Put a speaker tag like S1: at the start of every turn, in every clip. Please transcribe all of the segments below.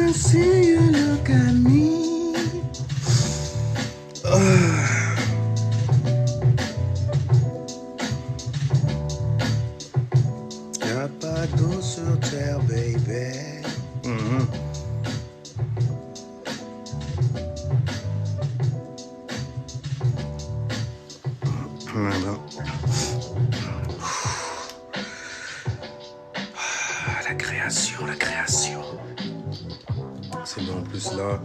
S1: I see you look at me. Y'a pas d'eau sur terre, baby. La création, la création. C'est bon, en plus là,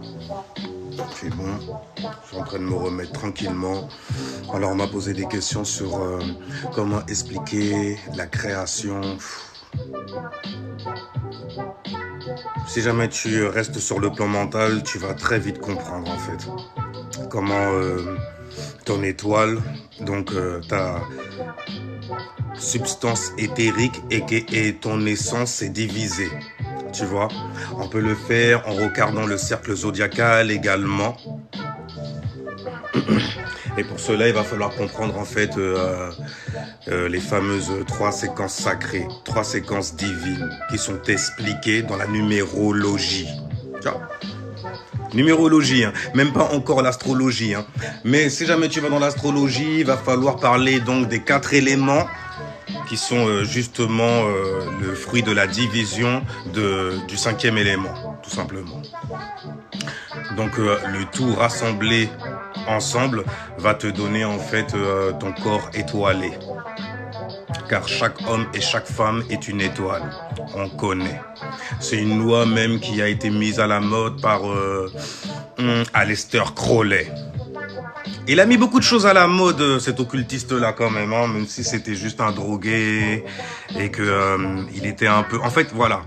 S1: c'est bon. Je suis en train de me remettre tranquillement. Alors on m'a posé des questions sur comment expliquer la création. Si jamais tu restes sur le plan mental, tu vas très vite comprendre en fait comment ton étoile, donc ta substance éthérique et ton essence est divisée. Tu vois, on peut le faire en regardant le cercle zodiacal également. Et pour cela, il va falloir comprendre en fait les fameuses 3 séquences sacrées, 3 séquences divines qui sont expliquées dans la numérologie. Tu vois, numérologie, hein, même pas encore l'astrologie. Hein. Mais si jamais tu vas dans l'astrologie, il va falloir parler donc des 4 éléments qui sont justement le fruit de la division du 5e élément, tout simplement. Donc le tout rassemblé ensemble va te donner en fait ton corps étoilé. Car chaque homme et chaque femme est une étoile, on connaît. C'est une loi même qui a été mise à la mode par Aleister Crowley. Il a mis beaucoup de choses à la mode, cet occultiste-là quand même, hein, même si c'était juste un drogué et que il était un peu... En fait, voilà,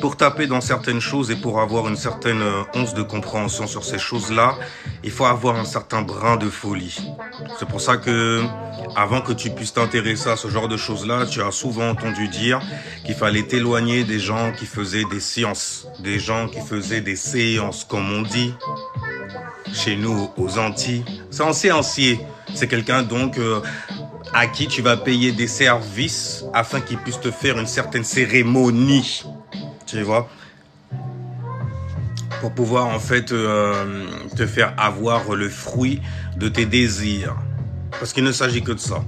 S1: pour taper dans certaines choses et pour avoir une certaine once de compréhension sur ces choses-là, il faut avoir un certain brin de folie. C'est pour ça que, avant que tu puisses t'intéresser à ce genre de choses-là, tu as souvent entendu dire qu'il fallait t'éloigner des gens qui faisaient des sciences, des gens qui faisaient des séances, comme on dit. Chez nous, aux Antilles, c'est un séancier. C'est quelqu'un donc à qui tu vas payer des services afin qu'il puisse te faire une certaine cérémonie. Tu vois, pour pouvoir en fait te faire avoir le fruit de tes désirs. Parce qu'il ne s'agit que de ça.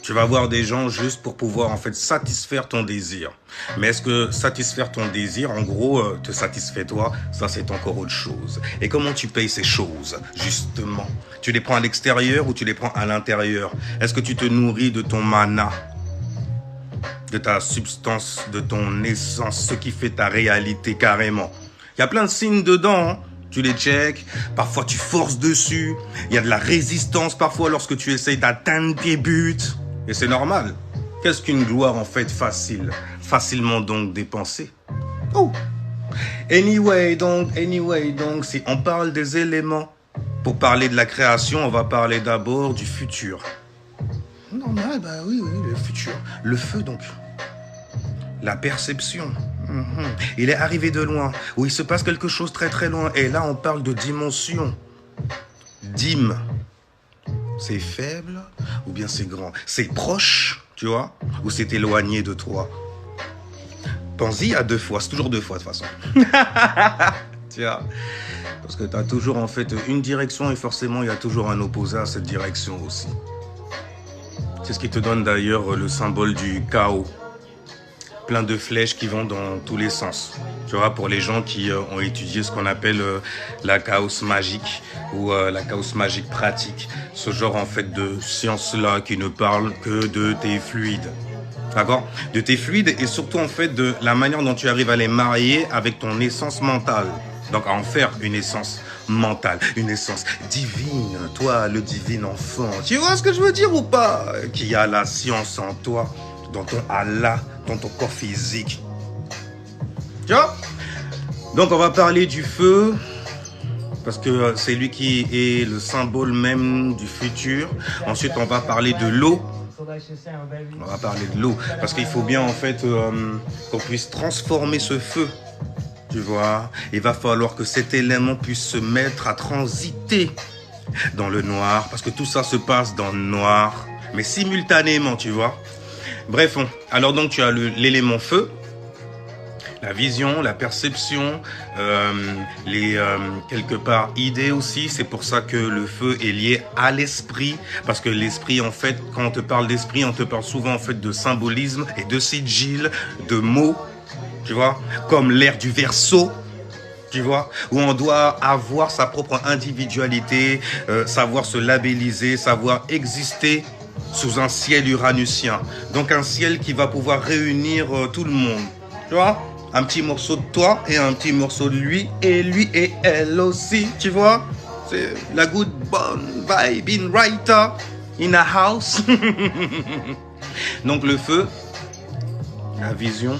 S1: Tu vas voir des gens juste pour pouvoir en fait satisfaire ton désir. Mais est-ce que satisfaire ton désir, en gros, te satisfait toi? Ça, c'est encore autre chose. Et comment tu payes ces choses, justement? Tu les prends à l'extérieur ou tu les prends à l'intérieur? Est-ce que tu te nourris de ton mana, de ta substance, de ton essence, ce qui fait ta réalité carrément? Il y a plein de signes dedans, hein. Tu les checks, parfois tu forces dessus, il y a de la résistance parfois lorsque tu essayes d'atteindre tes buts. Et c'est normal. Qu'est-ce qu'une gloire en fait facile? Facilement donc dépensée. Oh. Anyway, donc, si on parle des éléments, pour parler de la création, on va parler d'abord du futur. Normal, bah oui, le futur. Le feu donc. La perception. Il est arrivé de loin, où il se passe quelque chose très très loin. Et là, on parle de dimension. Dîme. C'est faible ou bien c'est grand? C'est proche, tu vois, ou c'est éloigné de toi? Pense-y à 2 fois, c'est toujours 2 fois de toute façon. Tu vois, parce que tu as toujours en fait une direction et forcément il y a toujours un opposé à cette direction aussi. C'est ce qui te donne d'ailleurs le symbole du chaos. Plein de flèches qui vont dans tous les sens. Tu vois, pour les gens qui ont étudié ce qu'on appelle la chaos magique ou la chaos magique pratique. Ce genre en fait de science-là qui ne parle que de tes fluides. D'accord? De tes fluides et surtout en fait de la manière dont tu arrives à les marier avec ton essence mentale. Donc à en faire une essence mentale, une essence divine. Toi, le divin enfant. Tu vois ce que je veux dire ou pas? Qui a la science en toi, dans ton Allah, dans ton corps physique. Tu vois? Donc on va parler du feu, parce que c'est lui qui est le symbole même du futur. Ensuite on va parler de l'eau. On va parler de l'eau, parce qu'il faut bien en fait qu'on puisse transformer ce feu. Tu vois? Il va falloir que cet élément puisse se mettre à transiter dans le noir, parce que tout ça se passe dans le noir, mais simultanément, tu vois? Bref, alors donc tu as l'élément feu, la vision, la perception, quelque part idées aussi. C'est pour ça que le feu est lié à l'esprit, parce que l'esprit, en fait, quand on te parle d'esprit, on te parle souvent en fait de symbolisme et de sigil, de mots, tu vois, comme l'ère du Verseau. Tu vois, où on doit avoir sa propre individualité, savoir se labelliser, savoir exister sous un ciel uranusien. Donc un ciel qui va pouvoir réunir tout le monde. Tu vois, un petit morceau de toi et un petit morceau de lui et elle aussi. Tu vois, c'est la good bonne vibe in writer in a house. Donc le feu, la vision,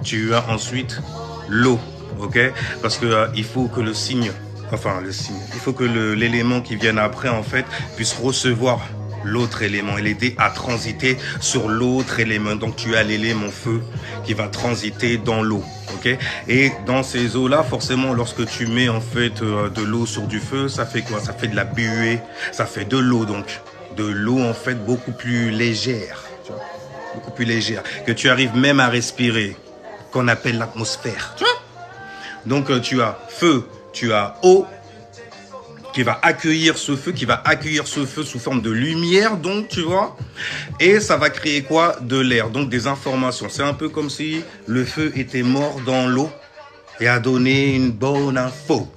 S1: tu as ensuite l'eau. Ok, parce que il faut que le signe, il faut que l'élément qui vienne après en fait puisse recevoir l'autre élément et l'aider à transiter sur l'autre élément. Donc tu as l'élément feu qui va transiter dans l'eau. Ok, et dans ces eaux là, forcément, lorsque tu mets en fait de l'eau sur du feu, ça fait quoi? Ça fait de la buée, ça fait de l'eau, donc de l'eau en fait beaucoup plus légère, tu vois, beaucoup plus légère, que tu arrives même à respirer, qu'on appelle l'atmosphère. Tu vois. Donc tu as feu, tu as eau qui va accueillir ce feu sous forme de lumière, donc tu vois, et ça va créer quoi? De l'air, donc des informations. C'est un peu comme si le feu était mort dans l'eau et a donné une bonne info.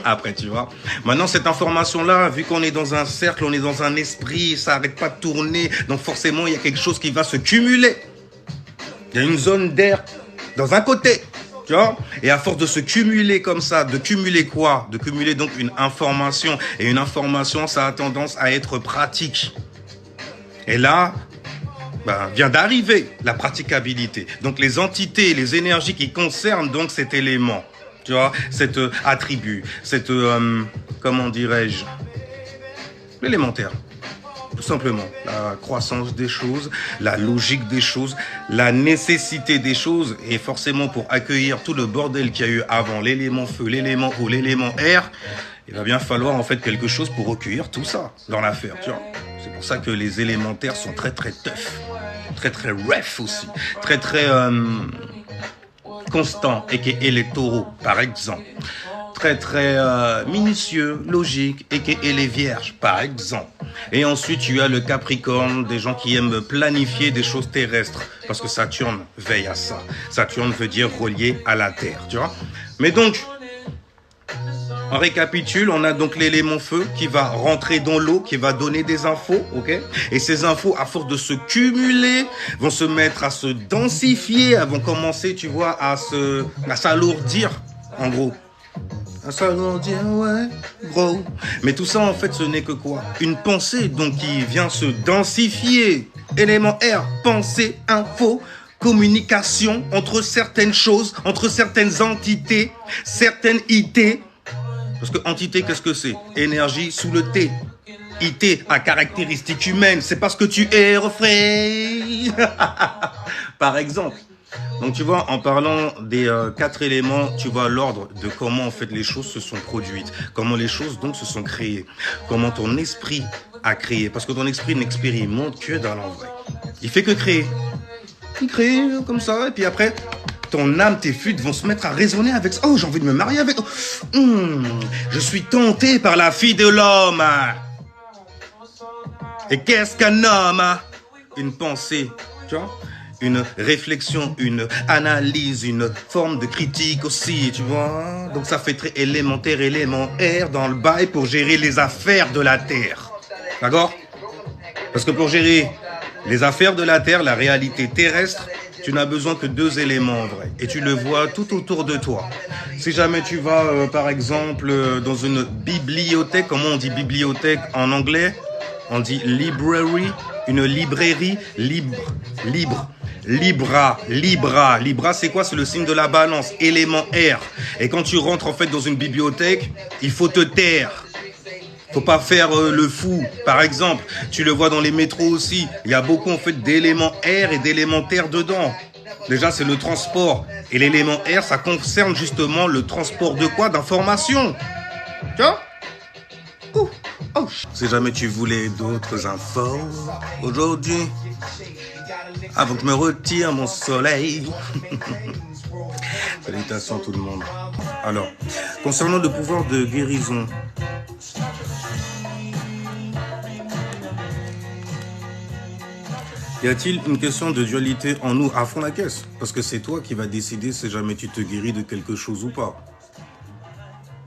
S1: Après, tu vois. Maintenant, cette information-là, vu qu'on est dans un cercle, on est dans un esprit, ça n'arrête pas de tourner, donc forcément, il y a quelque chose qui va se cumuler. Il y a une zone d'air dans un côté. Tu vois, et à force de se cumuler comme ça, de cumuler quoi? De cumuler donc une information. Et une information, ça a tendance à être pratique. Et là, vient d'arriver la praticabilité. Donc les entités, les énergies qui concernent donc cet élément, tu vois, cet attribut, cette, comment dirais-je, l'élémentaire. Tout simplement, la croissance des choses, la logique des choses, la nécessité des choses. Et forcément, pour accueillir tout le bordel qu'il y a eu avant, l'élément feu, l'élément eau, l'élément air, il va bien falloir en fait quelque chose pour recueillir tout ça dans l'affaire. Tu vois, c'est pour ça que les élémentaires sont très très tough, très très ref aussi, très très constants, et les taureaux, par exemple. Très très minutieux, logique, et les vierges, par exemple. Et ensuite, tu as le Capricorne, des gens qui aiment planifier des choses terrestres, parce que Saturne veille à ça. Saturne veut dire relié à la Terre, tu vois. Mais donc, on récapitule, on a donc l'élément feu qui va rentrer dans l'eau, qui va donner des infos, ok? Et ces infos, à force de se cumuler, vont se mettre à se densifier, vont commencer, tu vois, à s'alourdir, en gros. Ça veut dire ouais, gros. Mais tout ça en fait ce n'est que quoi? Une pensée donc qui vient se densifier. Élément R, pensée, info, communication entre certaines choses, entre certaines entités, certaines IT. Parce que entité, qu'est-ce que c'est? Énergie sous le T. IT à caractéristiques humaines, c'est parce que tu es refrain. Par exemple. Donc tu vois, en parlant des 4 éléments, tu vois l'ordre de comment en fait les choses se sont produites, comment les choses donc se sont créées, comment ton esprit a créé, parce que ton esprit n'expérimente que dans l'envers. Il fait que créer. Il crée comme ça, et puis après, ton âme, tes fuites vont se mettre à raisonner avec ça. Oh, j'ai envie de me marier avec... je suis tenté par la fille de l'homme. Et qu'est-ce qu'un homme? Une pensée, tu vois, une réflexion, une analyse, une forme de critique aussi, tu vois. Donc ça fait très élémentaire, élément R dans le bail pour gérer les affaires de la Terre. D'accord? Parce que pour gérer les affaires de la Terre, la réalité terrestre, tu n'as besoin que 2 éléments en vrai. Et tu le vois tout autour de toi. Si jamais tu vas, par exemple, dans une bibliothèque, comment on dit bibliothèque en anglais? On dit library, une librairie, Libra, c'est quoi? C'est le signe de la balance, élément R. Et quand tu rentres en fait dans une bibliothèque, il faut te taire. Faut pas faire le fou. Par exemple, tu le vois dans les métros aussi. Il y a beaucoup en fait d'éléments R et d'élémentaires dedans. Déjà, c'est le transport. Et l'élément R, ça concerne justement le transport de quoi? D'informations. Tu vois? Oh. Si jamais tu voulais d'autres infos aujourd'hui, avant que me retire mon soleil, Salutations tout le monde. Alors, concernant le pouvoir de guérison, y a-t-il une question de dualité en nous à fond la caisse? Parce que c'est toi qui vas décider si jamais tu te guéris de quelque chose ou pas.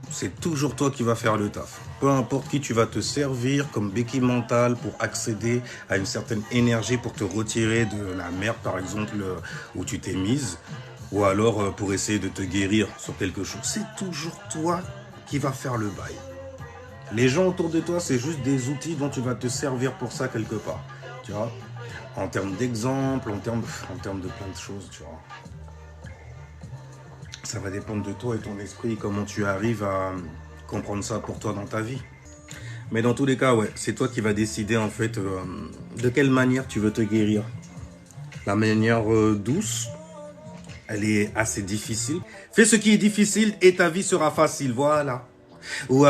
S1: C'est toujours toi qui vas faire le taf. Peu importe qui tu vas te servir comme béquille mentale pour accéder à une certaine énergie pour te retirer de la merde, par exemple, où tu t'es mise, ou alors pour essayer de te guérir sur quelque chose. C'est toujours toi qui vas faire le bail. Les gens autour de toi, c'est juste des outils dont tu vas te servir pour ça quelque part. Tu vois, en termes d'exemple, en termes de plein de choses, tu vois. Ça va dépendre de toi et ton esprit, comment tu arrives à comprendre ça pour toi dans ta vie. Mais dans tous les cas, ouais, c'est toi qui vas décider en fait de quelle manière tu veux te guérir. La manière douce, elle est assez difficile. Fais ce qui est difficile et ta vie sera facile, voilà. Ou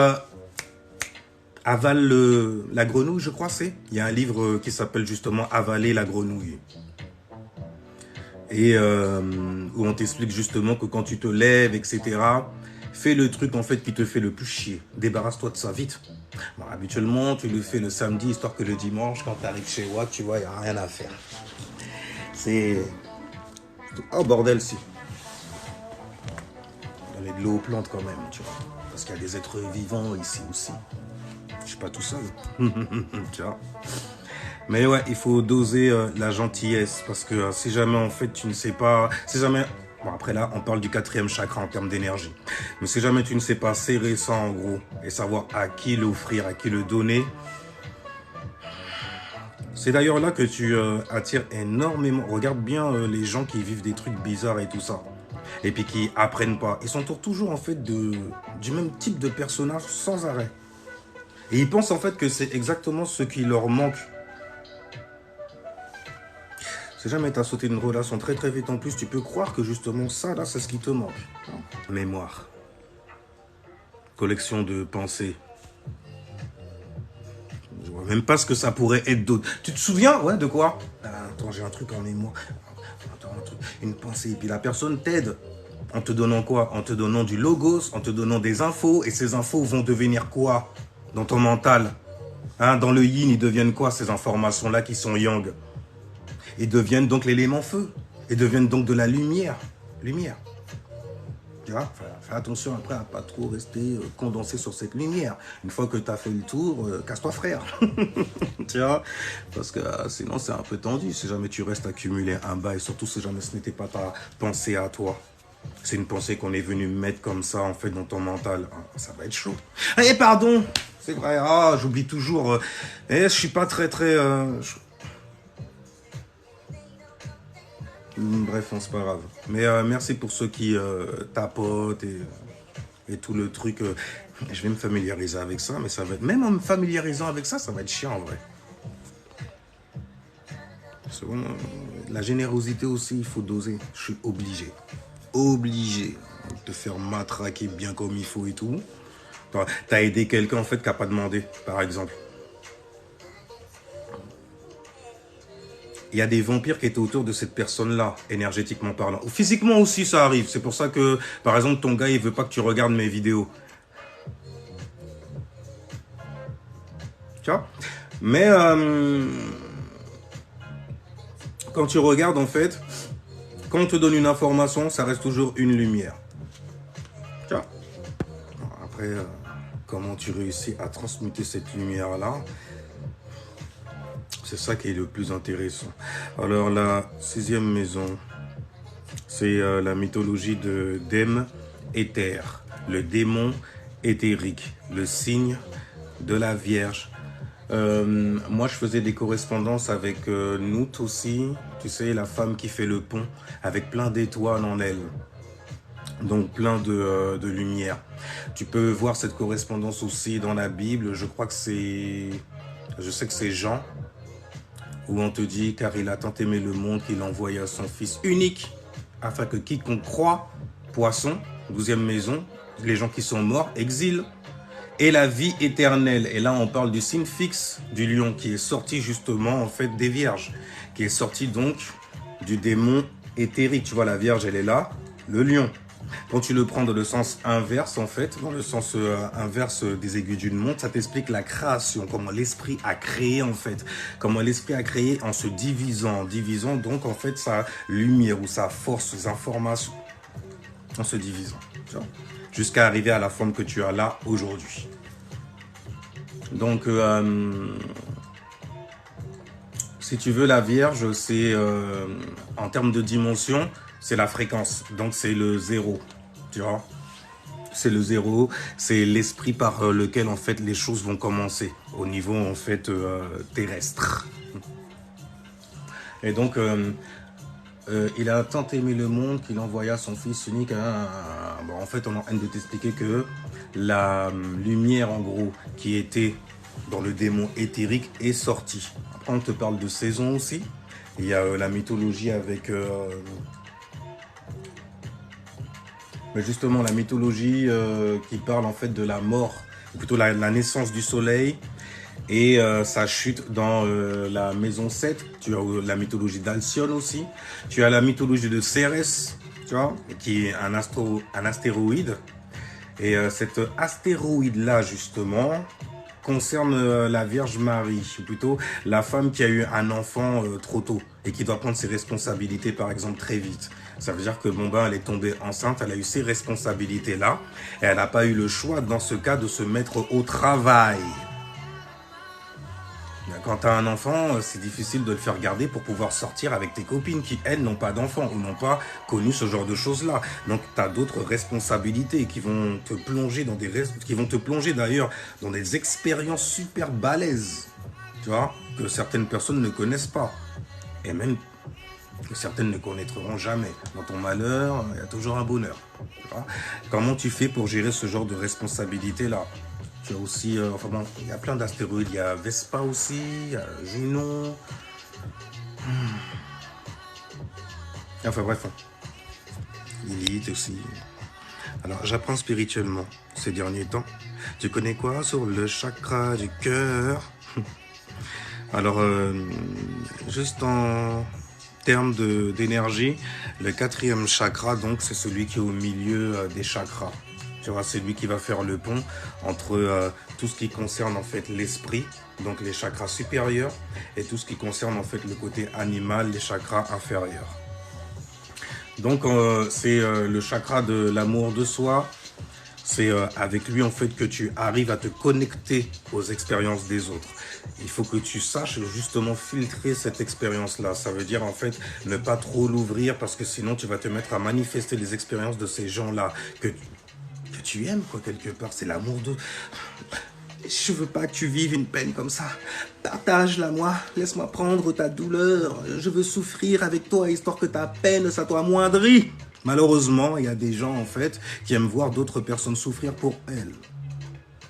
S1: avale la grenouille, je crois c'est. Il y a un livre qui s'appelle justement Avaler la grenouille. Et où on t'explique justement que quand tu te lèves, etc., fais le truc en fait qui te fait le plus chier. Débarrasse-toi de ça vite. Bon, habituellement, tu le fais le samedi, histoire que le dimanche, quand tu arrives chez Watt, tu vois, il n'y a rien à faire. C'est... Oh bordel, si. Donner de l'eau aux plantes quand même, tu vois. Parce qu'il y a des êtres vivants ici aussi. Je suis pas tout seul. Tu vois. Mais ouais, il faut doser la gentillesse parce que si jamais en fait tu ne sais pas, si jamais, bon après là on parle du 4e chakra en termes d'énergie, mais si jamais tu ne sais pas serrer ça en gros et savoir à qui l'offrir, à qui le donner, c'est d'ailleurs là que tu attires énormément. Regarde bien les gens qui vivent des trucs bizarres et tout ça, et puis qui apprennent pas. Ils s'entourent toujours en fait du même type de personnage sans arrêt. Et ils pensent en fait que c'est exactement ce qui leur manque. Si jamais tu as sauté une relation très très vite en plus, tu peux croire que justement ça là, c'est ce qui te manque. Mémoire. Collection de pensées. Je vois même pas ce que ça pourrait être d'autre. Tu te souviens, ouais, de quoi? Attends, j'ai un truc en mémoire. Attends, un truc, une pensée. Et puis la personne t'aide. En te donnant quoi? En te donnant du logos, en te donnant des infos. Et ces infos vont devenir quoi dans ton mental? Hein, dans le yin, ils deviennent quoi ces informations-là qui sont yang? Ils deviennent donc l'élément feu. Ils deviennent donc de la lumière. Lumière. Tu vois, fais attention après à pas trop rester condensé sur cette lumière. Une fois que tu as fait le tour, casse-toi frère. Tu vois, parce que sinon c'est un peu tendu. Si jamais tu restes accumuler un bail, surtout si jamais ce n'était pas ta pensée à toi. C'est une pensée qu'on est venu mettre comme ça en fait dans ton mental. Ça va être chaud. Eh pardon, c'est vrai, j'oublie toujours. Je suis pas très... Bref, c'est pas grave. Mais merci pour ceux qui tapotent et tout le truc. Je vais me familiariser avec ça, mais ça va être... Même en me familiarisant avec ça, ça va être chiant en vrai. La générosité aussi, il faut doser. Je suis obligé. Obligé de te faire matraquer bien comme il faut et tout. T'as aidé quelqu'un en fait qui n'a pas demandé, par exemple. Il y a des vampires qui étaient autour de cette personne-là, énergétiquement parlant. Ou physiquement aussi, ça arrive. C'est pour ça que, par exemple, ton gars, il veut pas que tu regardes mes vidéos. Tu vois? Mais quand tu regardes, en fait, quand on te donne une information, ça reste toujours une lumière. Tu vois? Après, comment tu réussis à transmuter cette lumière-là? C'est ça qui est le plus intéressant. Alors, la 6e maison, c'est la mythologie de Dème éther, le démon éthérique, le signe de la Vierge. Moi, je faisais des correspondances avec Nout aussi, tu sais, la femme qui fait le pont, avec plein d'étoiles en elle. Donc, plein de lumière. Tu peux voir cette correspondance aussi dans la Bible. Je crois que c'est... Je sais que c'est Jean, où on te dit, car il a tant aimé le monde qu'il envoya son fils unique, afin que quiconque croit, poisson, 12e maison, les gens qui sont morts, exil, et la vie éternelle. Et là, on parle du signe fixe du lion, qui est sorti justement, en fait, des vierges, qui est sorti donc du démon éthérique. Tu vois, la vierge, elle est là, le lion. Quand tu le prends dans le sens inverse, en fait, dans le sens inverse des aiguilles d'une montre, ça t'explique la création, comment l'esprit a créé, en fait. Comment l'esprit a créé en se divisant donc, en fait, sa lumière ou sa force, ses informations, en se divisant, tu vois, jusqu'à arriver à la forme que tu as là aujourd'hui. Donc, si tu veux, la Vierge, c'est, en termes de dimension, c'est la fréquence. Donc, c'est le zéro, tu vois. C'est le zéro, c'est l'esprit par lequel, en fait, les choses vont commencer au niveau, en fait, terrestre. Et donc, il a tant aimé le monde qu'il envoya son fils unique. Bon, en fait, on est en train de t'expliquer que la lumière, en gros, qui était dans le démon éthérique est sortie. Après, on te parle de saison aussi. Il y a la mythologie avec... mais justement, la mythologie qui parle en fait de la mort, ou plutôt la naissance du soleil et sa chute dans la maison 7. Tu as la mythologie d'Alcyone aussi. Tu as la mythologie de Cérès, tu vois, qui est un astéroïde. Et cet astéroïde-là, justement, concerne la Vierge Marie, ou plutôt la femme qui a eu un enfant trop tôt et qui doit prendre ses responsabilités, par exemple, très vite. Ça veut dire que bon ben, elle est tombée enceinte, elle a eu ces responsabilités-là et elle n'a pas eu le choix, dans ce cas, de se mettre au travail. Quand tu as un enfant, c'est difficile de le faire garder pour pouvoir sortir avec tes copines qui, elles, n'ont pas d'enfants ou n'ont pas connu ce genre de choses-là. Donc, tu as d'autres responsabilités qui vont te plonger d'ailleurs dans des expériences super balèzes, tu vois, que certaines personnes ne connaissent pas. Et même que certaines ne connaîtront jamais. Dans ton malheur, il y a toujours un bonheur. Tu vois. Comment tu fais pour gérer ce genre de responsabilité-là? Tu as aussi, enfin bon, il y a plein d'astéroïdes. Il y a Vespa aussi, il y a Junon. Enfin bref, Lilith aussi. Alors, j'apprends spirituellement ces derniers temps. Tu connais quoi sur le chakra du cœur? Alors, juste en termes d'énergie, le 4e chakra, donc, c'est celui qui est au milieu des chakras. Tu vois, c'est lui qui va faire le pont entre tout ce qui concerne en fait l'esprit, donc les chakras supérieurs, et tout ce qui concerne en fait le côté animal, les chakras inférieurs. Donc c'est le chakra de l'amour de soi. C'est avec lui en fait que tu arrives à te connecter aux expériences des autres. Il faut que tu saches justement filtrer cette expérience-là. Ça veut dire en fait ne pas trop l'ouvrir parce que sinon tu vas te mettre à manifester les expériences de ces gens-là que tu aimes, quoi, quelque part. C'est l'amour de... Je veux pas que tu vives une peine comme ça. Partage-la moi. Laisse-moi prendre ta douleur. Je veux souffrir avec toi, histoire que ta peine, ça t'amoindrit. Malheureusement, il y a des gens, en fait, qui aiment voir d'autres personnes souffrir pour elles.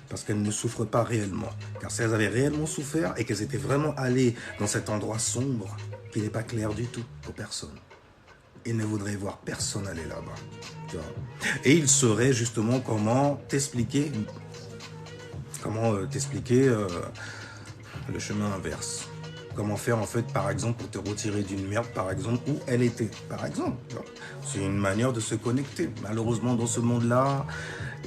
S1: Parce qu'elles ne souffrent pas réellement. Car si elles avaient réellement souffert et qu'elles étaient vraiment allées dans cet endroit sombre, qui n'est pas clair du tout pour personne, et ne voudrait voir personne aller là-bas. Et il saurait justement comment t'expliquer le chemin inverse. Comment faire en fait, par exemple, pour te retirer d'une merde, par exemple, où elle était, par exemple. C'est une manière de se connecter. Malheureusement, dans ce monde-là,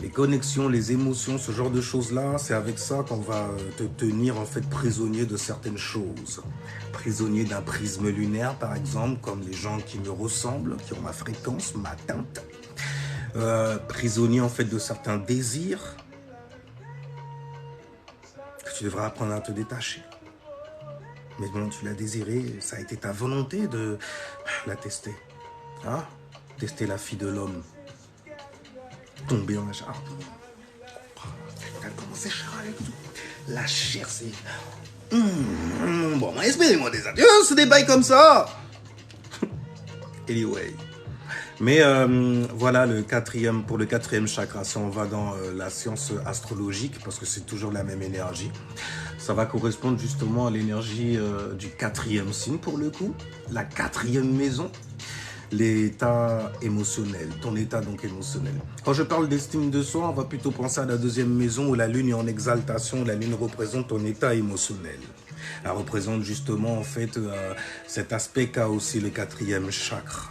S1: les connexions, les émotions, ce genre de choses-là, c'est avec ça qu'on va te tenir en fait prisonnier de certaines choses. Prisonnier d'un prisme lunaire, par exemple, comme les gens qui me ressemblent, qui ont ma fréquence, ma teinte. Prisonnier en fait de certains désirs que tu devras apprendre à te détacher. Mais bon, tu l'as désiré, ça a été ta volonté de la tester. Hein? Tester la fille de l'homme. Tomber dans la chair. T'as commencé cher avec tout. La chair, c'est... Bon, espérez-moi des adieux, c'est des bails comme ça. Anyway. Mais voilà pour le 4e chakra, si on va dans la science astrologique, parce que c'est toujours la même énergie, ça va correspondre justement à l'énergie du 4e signe pour le coup, la 4e maison, l'état émotionnel, ton état donc émotionnel. Quand je parle d'estime de soi, on va plutôt penser à la 2e maison où la lune est en exaltation, la lune représente ton état émotionnel. Elle représente justement en fait cet aspect qu'a aussi le 4e chakra.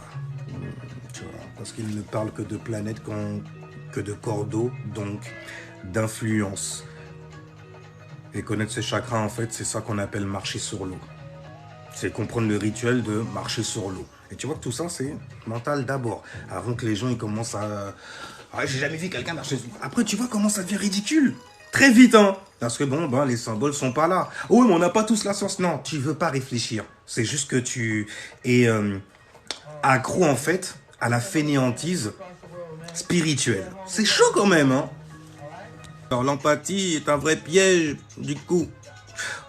S1: parce qu'il ne parle que de planètes, que de corps d'eau, donc d'influence. Et connaître ses chakras, en fait, c'est ça qu'on appelle marcher sur l'eau. C'est comprendre le rituel de marcher sur l'eau. Et tu vois que tout ça, c'est mental d'abord. Avant que les gens ils commencent à... Ah, j'ai jamais vu quelqu'un marcher sur l'eau. Après, tu vois comment ça devient ridicule. Très vite, hein. Parce que bon, ben, les symboles sont pas là. Oh, mais on n'a pas tous la science. Non, tu veux pas réfléchir. C'est juste que tu es accro, en fait, à la fainéantise spirituelle. C'est chaud quand même, hein. Alors, l'empathie est un vrai piège, du coup.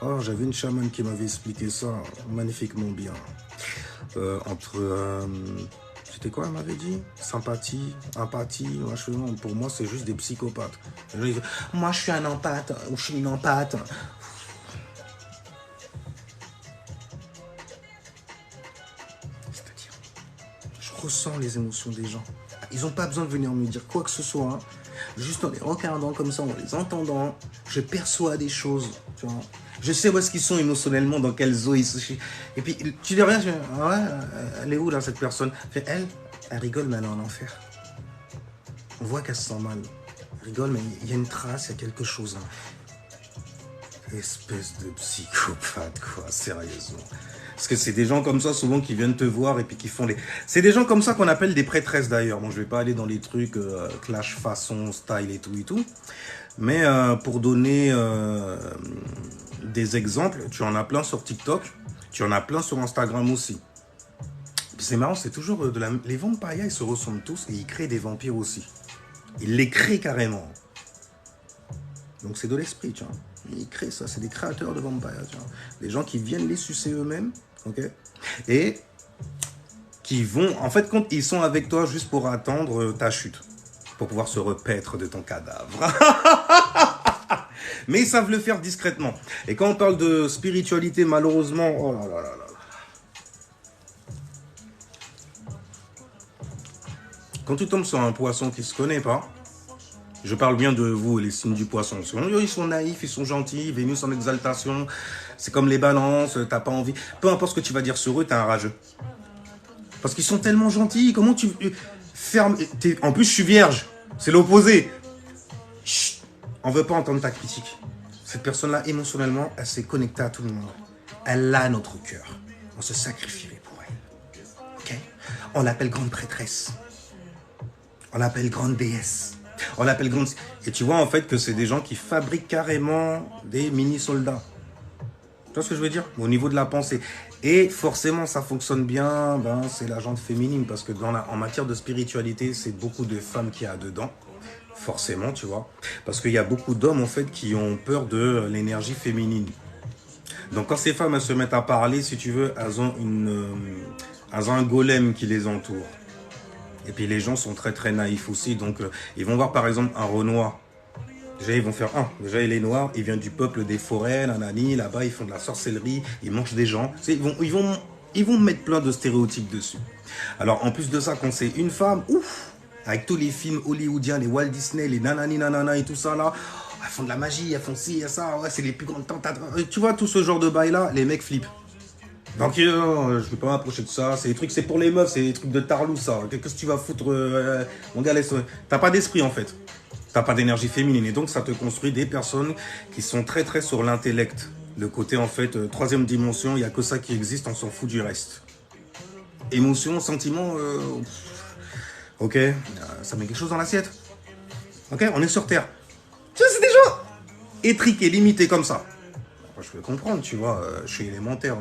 S1: Oh, j'avais une chamane qui m'avait expliqué ça magnifiquement bien. C'était quoi, elle m'avait dit? Sympathie, empathie. Non, pour moi, c'est juste des psychopathes. Moi, je suis un empathe, ou je suis une empathe. C'est-à-dire, je ressens les émotions des gens. Ils n'ont pas besoin de venir me dire quoi que ce soit. Hein. Juste en les regardant comme ça, en les entendant, je perçois des choses. Tu vois. Je sais où est-ce qu'ils sont émotionnellement, dans quelle zone ils sont. Et puis, tu dis rien, ah ouais, elle est où là, cette personne? Elle rigole, mais elle est en enfer. On voit qu'elle se sent mal. Elle rigole, mais il y a une trace, il y a quelque chose. Hein. Espèce de psychopathe, quoi, sérieusement. Parce que c'est des gens comme ça, souvent, qui viennent te voir et puis qui font les... C'est des gens comme ça qu'on appelle des prêtresses, d'ailleurs. Bon, je vais pas aller dans les trucs clash, façon, style et tout. Mais pour donner des exemples, tu en as plein sur TikTok, tu en as plein sur Instagram aussi. C'est marrant, c'est toujours les vampires, ils se ressemblent tous et ils créent des vampires aussi. Ils les créent carrément. Donc c'est de l'esprit, tu vois. Ils créent ça, c'est des créateurs de vampires, tu vois. Des gens qui viennent les sucer eux-mêmes, ok. Et qui vont, en fait, quand ils sont avec toi juste pour attendre ta chute, pour pouvoir se repaître de ton cadavre. Mais ils savent le faire discrètement. Et quand on parle de spiritualité, malheureusement, oh là là là là. Quand tu tombes sur un poisson qui ne se connaît pas, je parle bien de vous, les signes du poisson. Ils sont naïfs, ils sont gentils, Vénus en exaltation. C'est comme les balances, t'as pas envie. Peu importe ce que tu vas dire sur eux, t'es un rageux. Parce qu'ils sont tellement gentils. Comment tu fermes... En plus, je suis vierge. C'est l'opposé. Chut. On veut pas entendre ta critique. Cette personne-là, émotionnellement, elle s'est connectée à tout le monde. Elle a notre cœur. On se sacrifierait pour elle. Ok? On l'appelle grande prêtresse. On l'appelle grande déesse. On l'appelle grande... Et tu vois en fait que c'est des gens qui fabriquent carrément des mini-soldats. Tu vois ce que je veux dire? Au niveau de la pensée. Et forcément, ça fonctionne bien, ben, c'est la jante féminine. Parce que en matière de spiritualité, c'est beaucoup de femmes qu'il y a dedans. Forcément, tu vois. Parce qu'il y a beaucoup d'hommes, en fait, qui ont peur de l'énergie féminine. Donc, quand ces femmes elles se mettent à parler, si tu veux, elles ont un golem qui les entoure. Et puis, les gens sont très, très naïfs aussi. Donc, ils vont voir, par exemple, un Renoir. Déjà, ils vont faire déjà, il est noir, il vient du peuple des forêts, nanani, là-bas, ils font de la sorcellerie, ils mangent des gens. Ils vont mettre plein de stéréotypes dessus. Alors, en plus de ça, quand c'est une femme, ouf, avec tous les films hollywoodiens, les Walt Disney, les nanani, nanana et tout ça, là, elles font de la magie, elles font ci et ça, ouais, c'est les plus grandes tantes. Tu vois, tout ce genre de bail-là, les mecs flippent. Donc, je ne vais pas m'approcher de ça, c'est des trucs, c'est pour les meufs, c'est des trucs de tarlou, ça. Qu'est-ce que tu vas foutre, mon gars, laisse... T'as pas d'esprit, en fait. T'as pas d'énergie féminine et donc ça te construit des personnes qui sont très très sur l'intellect. Le côté en fait, troisième dimension, il n'y a que ça qui existe, on s'en fout du reste. Émotion, sentiment, ok, ça met quelque chose dans l'assiette. Ok, on est sur Terre. Tu sais, c'est des gens étriqués, limités comme ça. Moi, je peux comprendre, tu vois, je suis élémentaire.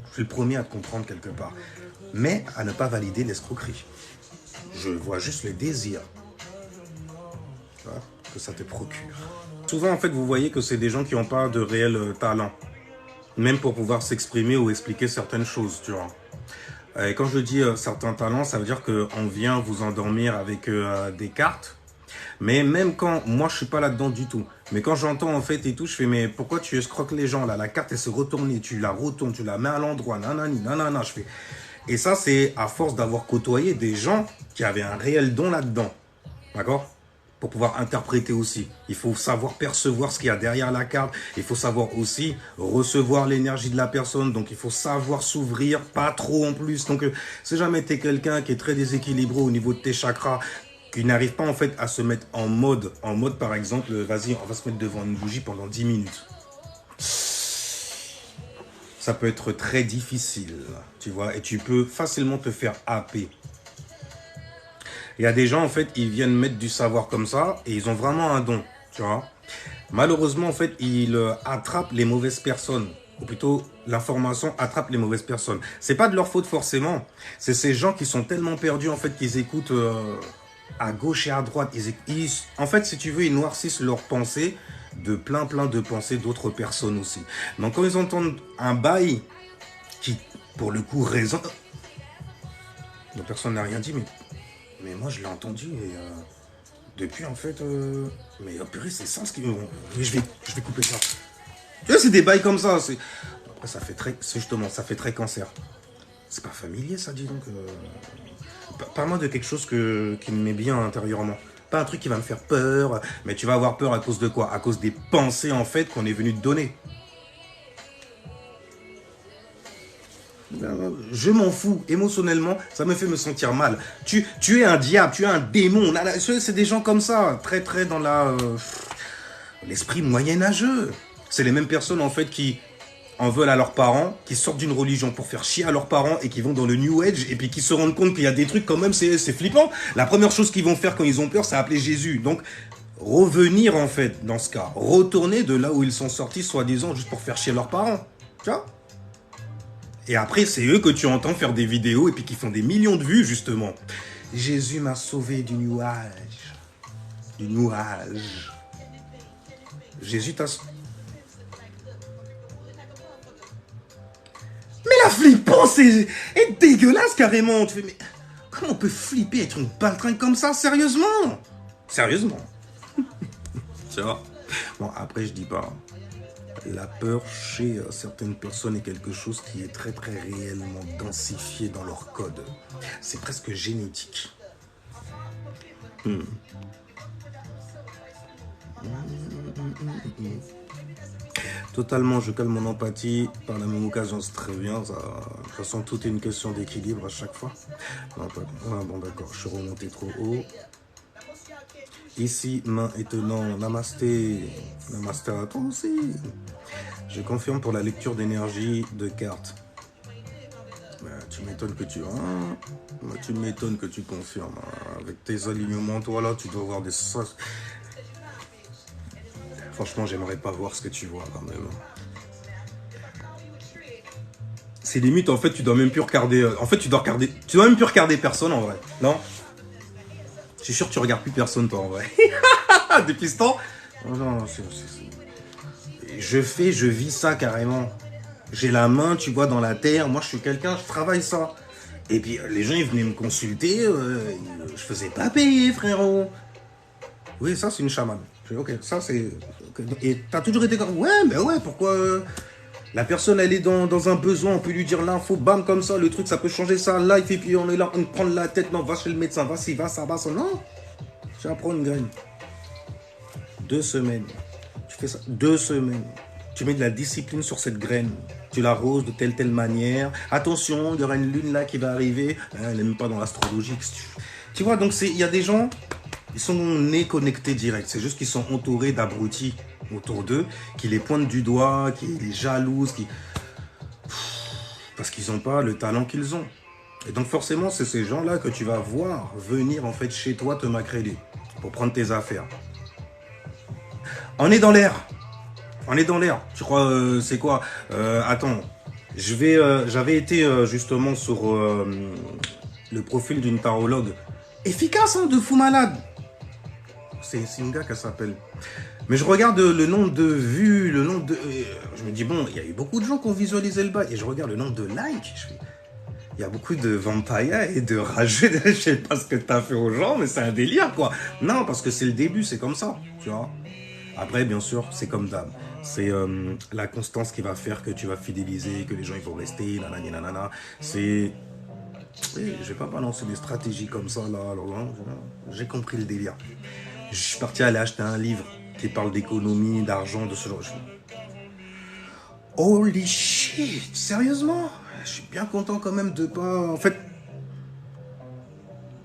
S1: Je suis le premier à te comprendre quelque part. Mais à ne pas valider l'escroquerie. Je vois juste le désir que ça te procure. Souvent, en fait, vous voyez que c'est des gens qui n'ont pas de réel talent. Même pour pouvoir s'exprimer ou expliquer certaines choses, tu vois. Et quand je dis certains talents, ça veut dire qu'on vient vous endormir avec des cartes. Mais même quand, moi je suis pas là-dedans du tout. Mais quand j'entends en fait et tout, je fais mais pourquoi tu escroques les gens là? La carte elle se retourne, tu la retournes, tu la mets à l'endroit, nanani, nanana, je fais. Et ça c'est à force d'avoir côtoyé des gens qui avaient un réel don là-dedans. D'accord? pour pouvoir interpréter aussi. Il faut savoir percevoir ce qu'il y a derrière la carte. Il faut savoir aussi recevoir l'énergie de la personne. Donc, il faut savoir s'ouvrir, pas trop en plus. Donc, si jamais tu es quelqu'un qui est très déséquilibré au niveau de tes chakras, qui n'arrive pas en fait à se mettre en mode par exemple, vas-y, on va se mettre devant une bougie pendant 10 minutes. Ça peut être très difficile, tu vois, et tu peux facilement te faire happer. Il y a des gens, en fait, ils viennent mettre du savoir comme ça, et ils ont vraiment un don, tu vois. Malheureusement, en fait, ils attrapent les mauvaises personnes, ou plutôt, l'information attrape les mauvaises personnes. C'est pas de leur faute forcément, c'est ces gens qui sont tellement perdus, en fait, qu'ils écoutent à gauche et à droite. En fait, si tu veux, ils noircissent leurs pensées de plein de pensées d'autres personnes aussi. Donc, quand ils entendent un bail qui, pour le coup, résonne, la personne n'a rien dit, mais moi, je l'ai entendu et depuis, en fait, mais purée, c'est ça ce qui... Je vais couper ça. Tu vois, c'est des bails comme ça. Après, ça fait très cancer. C'est pas familier, ça, dis donc. Parle-moi de quelque chose qui me met bien intérieurement. Pas un truc qui va me faire peur, mais tu vas avoir peur à cause de quoi? À cause des pensées, en fait, qu'on est venu te donner. Je m'en fous. Émotionnellement, ça me fait me sentir mal. Tu es un diable, tu es un démon. C'est des gens comme ça, très dans l'esprit moyenâgeux. C'est les mêmes personnes, en fait, qui en veulent à leurs parents, qui sortent d'une religion pour faire chier à leurs parents et qui vont dans le New Age et puis qui se rendent compte qu'il y a des trucs quand même, c'est flippant. La première chose qu'ils vont faire quand ils ont peur, c'est appeler Jésus. Donc, revenir, en fait, dans ce cas. Retourner de là où ils sont sortis, soi-disant, juste pour faire chier leurs parents. Tu vois? Et après, c'est eux que tu entends faire des vidéos et puis qui font des millions de vues, justement. Jésus m'a sauvé du nuage. Du nuage. Jésus t'a... Mais la flippance est dégueulasse, carrément. Tu fais, mais comment on peut flipper, être une baltringue comme ça? Sérieusement? Sérieusement. Tu vois? Bon, après, je dis pas... La peur chez certaines personnes est quelque chose qui est très réellement densifié dans leur code. C'est presque génétique. Totalement, je calme mon empathie. Par la même occasion, c'est très bien. Ça, de toute façon, tout est une question d'équilibre à chaque fois. Non, pas... ah, bon, d'accord, je suis remonté trop haut. Ici, main et tenant, namasté. Namasté à toi aussi. Je confirme pour la lecture d'énergie de cartes. Tu m'étonnes que tu... tu m'étonnes que tu confirmes. Avec tes alignements, toi là, tu dois avoir des... Franchement, j'aimerais pas voir ce que tu vois quand même. C'est limite, en fait, tu dois même plus regarder... En fait, tu dois même plus regarder personne, en vrai. Non? Je suis sûr que tu regardes plus personne, toi, en vrai. Depuis ce temps? Non, je vis ça carrément. J'ai la main, tu vois, dans la terre. Moi, je suis quelqu'un, je travaille ça. Et puis, les gens, ils venaient me consulter. Je faisais pas payer, frérot. Oui, ça, c'est une chamane. Je fais, ok, ça, c'est... Et t'as toujours été comme... Ouais, mais ouais, pourquoi... La personne, elle est dans un besoin, on peut lui dire l'info, bam, comme ça, le truc, ça peut changer ça, life, et puis on est là, on prend la tête, non, va chez le médecin, va ci, va ça, va ça. Non, tu vas prendre une graine. 2 semaines. Tu fais ça 2 semaines. Tu mets de la discipline sur cette graine. Tu l'arroses de telle manière. Attention, il y aura une lune là qui va arriver. Elle n'est même pas dans l'astrologie. Tu vois, donc il y a des gens, ils sont nés connectés direct. C'est juste qu'ils sont entourés d'abrutis autour d'eux, qui les pointent du doigt, qui les jalousent, parce qu'ils n'ont pas le talent qu'ils ont. Et donc forcément, c'est ces gens-là que tu vas voir venir en fait chez toi te m'accréder pour prendre tes affaires. On est dans l'air. On est dans l'air. Tu crois, c'est quoi? Attends, j'avais été justement sur le profil d'une tarologue. Efficace, hein, de fou malade. C'est une gars qui s'appelle. Mais je regarde le nombre de vues, le nombre de... je me dis, bon, il y a eu beaucoup de gens qui ont visualisé le bail. Et je regarde le nombre de likes. Il y a beaucoup de vampires et de rageux. Je sais pas ce que t'as fait aux gens, mais c'est un délire, quoi. Non, parce que c'est le début, c'est comme ça, tu vois. Après, bien sûr, c'est comme d'hab. C'est la constance qui va faire que tu vas fidéliser, que les gens ils vont rester, nanani, nanana. C'est... Je vais pas balancer des stratégies comme ça, là. Alors, j'ai compris le délire. Je suis parti aller acheter un livre qui parle d'économie, d'argent, de ce genre de choses. Holy shit, sérieusement? Je suis bien content quand même de pas, en fait,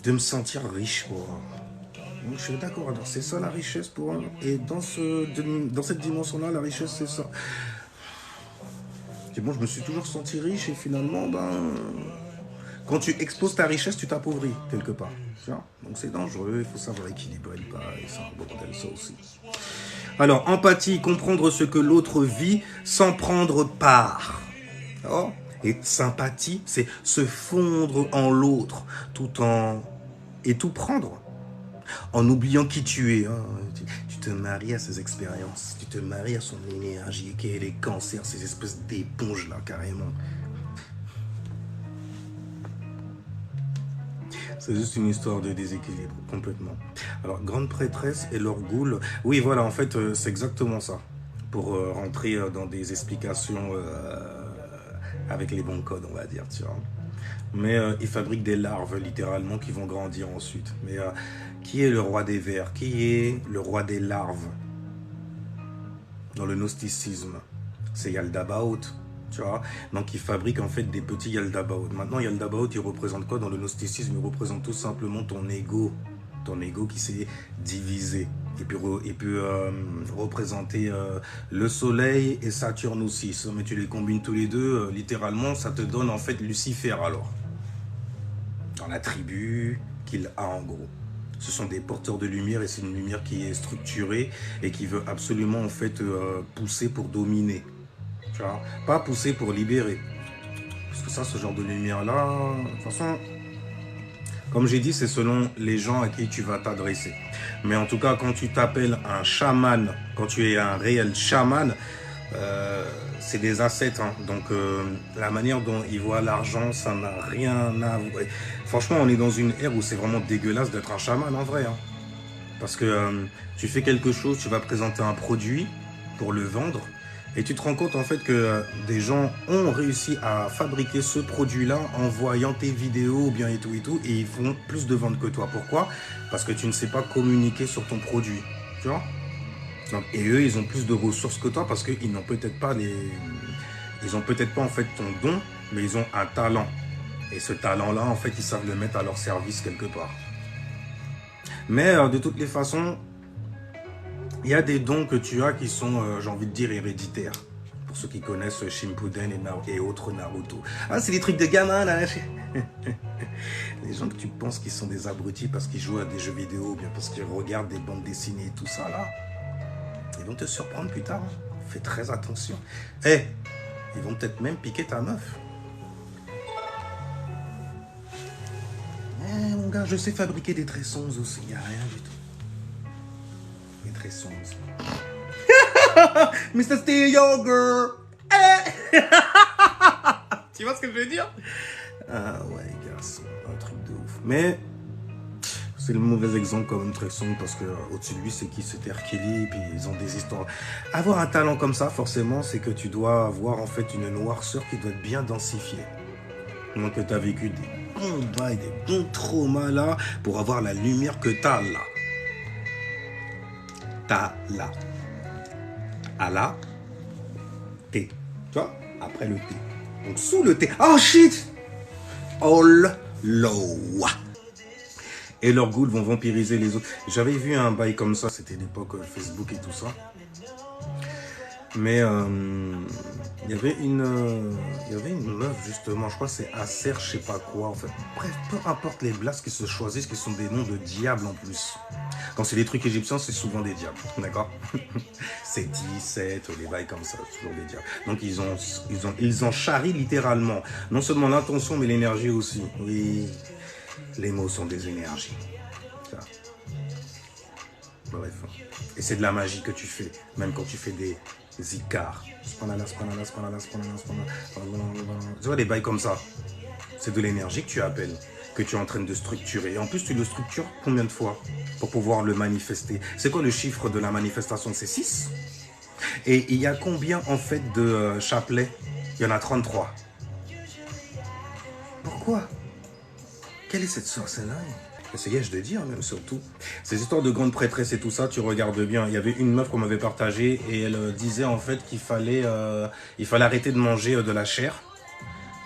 S1: de me sentir riche, quoi. Donc je suis d'accord, alors c'est ça la richesse pour un. Et dans cette dimension-là, la richesse, c'est ça. Et bon, je me suis toujours senti riche et finalement, ben, quand tu exposes ta richesse, tu t'appauvris quelque part. Tu vois. Donc c'est dangereux, il faut savoir équilibrer le pas, et c'est un bordel ça aussi. Alors, empathie, comprendre ce que l'autre vit sans prendre part. Oh. Et sympathie, c'est se fondre en l'autre et tout prendre. En oubliant qui tu es. Hein. Tu te maries à ses expériences, tu te maries à son énergie, qui est les cancers, ces espèces d'éponges là, carrément. C'est juste une histoire de déséquilibre, complètement. Alors, grande prêtresse et leur goule. Oui, voilà, en fait, c'est exactement ça. Pour rentrer dans des explications avec les bons codes, on va dire, tu vois. Mais ils fabriquent des larves, littéralement, qui vont grandir ensuite. Mais qui est le roi des vers? Qui est le roi des larves? Dans le gnosticisme, c'est Yaldabaoth. Tu vois, donc ils fabriquent en fait des petits Yaldabaoth. Maintenant, Yaldabaoth, il représente quoi dans le gnosticisme? Il représente tout simplement ton ego qui s'est divisé. Et puis représenter le soleil et Saturne aussi. Mais tu les combines tous les deux, littéralement, ça te donne en fait Lucifer alors. Dans la tribu qu'il a en gros. Ce sont des porteurs de lumière et c'est une lumière qui est structurée et qui veut absolument en fait pousser pour dominer. Tu vois, pas pousser pour libérer. Parce que ça, ce genre de lumière-là, de toute façon, comme j'ai dit, c'est selon les gens à qui tu vas t'adresser. Mais en tout cas, quand tu t'appelles un chaman, quand tu es un réel chaman, c'est des assets. Hein. Donc, la manière dont ils voient l'argent, ça n'a rien à voir. Franchement, on est dans une ère où c'est vraiment dégueulasse d'être un chaman en vrai. Hein. Parce que tu fais quelque chose, tu vas présenter un produit pour le vendre. Et tu te rends compte en fait que des gens ont réussi à fabriquer ce produit-là en voyant tes vidéos ou bien et tout, et ils font plus de ventes que toi. Pourquoi? Parce que tu ne sais pas communiquer sur ton produit, tu vois. Donc, et eux, ils ont plus de ressources que toi parce qu'ils n'ont peut-être pas ils ont peut-être pas en fait ton don, mais ils ont un talent. Et ce talent-là, en fait, ils savent le mettre à leur service quelque part. Mais de toutes les façons, il y a des dons que tu as qui sont, j'ai envie de dire, héréditaires. Pour ceux qui connaissent Shippuden et autres Naruto. Ah, c'est des trucs de gamins, là. Les gens que tu penses qu'ils sont des abrutis parce qu'ils jouent à des jeux vidéo, ou bien parce qu'ils regardent des bandes dessinées et tout ça, là. Ils vont te surprendre plus tard. Fais très attention. Eh, ils vont peut-être même piquer ta meuf. Eh, mon gars, je sais fabriquer des tressons aussi. Il n'y a rien du tout. Très sombre. Mr. Steel Yogurt. Tu vois ce que je veux dire? Ah ouais, garçon, un truc de ouf. Mais c'est le mauvais exemple comme très sombre parce que au-dessus de lui, c'est qui? C'est Hercule, puis ils ont des histoires. Avoir un talent comme ça, forcément, c'est que tu dois avoir en fait une noirceur qui doit être bien densifiée. Donc tu as vécu des bons bails, des bons traumas là pour avoir la lumière que tu as là. Là. À la T. Tu vois? Après le T. Donc sous le T. Oh shit! All low. Et leurs ghouls vont vampiriser les autres. J'avais vu un bail comme ça, c'était l'époque Facebook et tout ça. Mais il y avait une meuf justement, je crois que c'est Acer, je sais pas quoi. En fait, bref, peu importe les blasts qui se choisissent, qui sont des noms de diables en plus. Quand c'est des trucs égyptiens, c'est souvent des diables, d'accord? C'est 17, les bails comme ça, toujours des diables. Donc ils en charrient littéralement. Non seulement l'intention, mais l'énergie aussi. Oui, les mots sont des énergies. Ça. Bref. Et c'est de la magie que tu fais, même quand tu fais des Icars. Tu vois, des bails comme ça. C'est de l'énergie que tu appelles, que tu es en train de structurer. Et en plus, tu le structures combien de fois pour pouvoir le manifester? C'est quoi le chiffre de la manifestation? C'est 6. Et il y a combien en fait de chapelets? Il y en a 33. Pourquoi? Quelle est cette sorcellerie? Essayais-je de dire, même surtout. Ces histoires de grandes prêtresses et tout ça, tu regardes bien. Il y avait une meuf qu'on m'avait partagée et elle disait en fait qu'il fallait, il fallait arrêter de manger de la chair.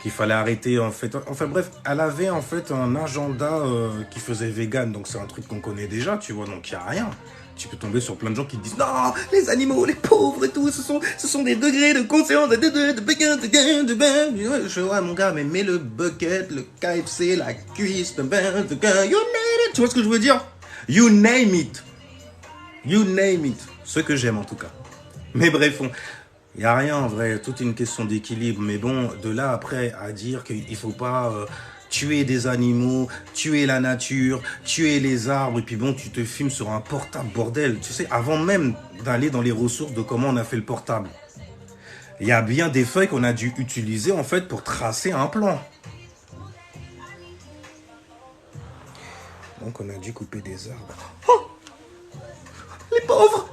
S1: Qu'il fallait arrêter en fait. Enfin bref, elle avait en fait un agenda qui faisait vegan. Donc c'est un truc qu'on connaît déjà, tu vois. Donc il n'y a rien. Tu peux tomber sur plein de gens qui te disent non, les animaux, les pauvres et tout, ce sont des degrés de conscience, Je vois mon gars, mais mets le bucket, le KFC, la cuisse, you name it. Tu vois ce que je veux dire? You name it. You name it. Ce que j'aime en tout cas. Mais bref, il n'y a rien en vrai, toute une question d'équilibre. Mais bon, de là après à dire qu'il ne faut pas tuer des animaux, tuer la nature, tuer les arbres, et puis bon, tu te filmes sur un portable, bordel. Tu sais, avant même d'aller dans les ressources de comment on a fait le portable, il y a bien des feuilles qu'on a dû utiliser en fait pour tracer un plan. Donc on a dû couper des arbres. Oh, les pauvres!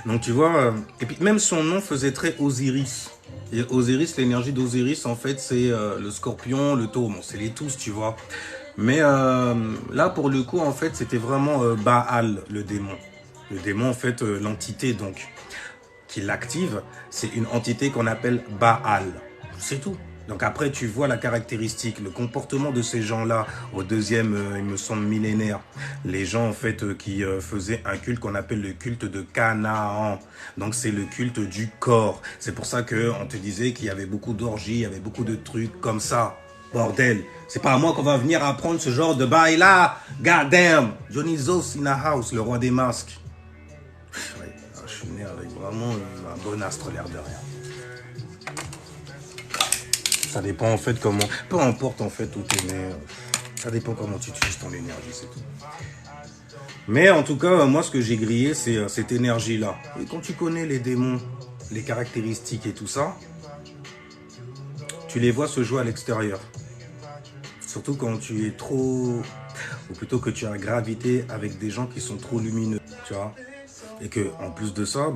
S1: Donc tu vois, et puis même son nom faisait très Osiris. Et Osiris, l'énergie d'Osiris, en fait, c'est le scorpion, le taureau. Bon, c'est les tous, tu vois. Mais là, pour le coup, en fait, c'était vraiment Baal, le démon. Le démon, en fait, l'entité, donc, qui l'active, c'est une entité qu'on appelle Baal. C'est tout. Donc après, tu vois la caractéristique, le comportement de ces gens-là au deuxième, il me semble, millénaire. Les gens, en fait, qui faisaient un culte qu'on appelle le culte de Canaan. Donc c'est le culte du corps. C'est pour ça qu'on te disait qu'il y avait beaucoup d'orgies, il y avait beaucoup de trucs comme ça. Bordel, c'est pas à moi qu'on va venir apprendre ce genre de bail là. God damn, Johnny Zos in a house, le roi des masques. Ouais, je suis né avec vraiment un bon astre, l'air de rien. Ça dépend en fait comment, peu importe en fait où tu es né, ça dépend comment tu utilises ton énergie, c'est tout. Mais en tout cas, moi ce que j'ai grillé, c'est cette énergie-là. Et quand tu connais les démons, les caractéristiques et tout ça, tu les vois se jouer à l'extérieur. Surtout quand tu es trop, ou plutôt que tu as gravité avec des gens qui sont trop lumineux, tu vois. Et que en plus de ça,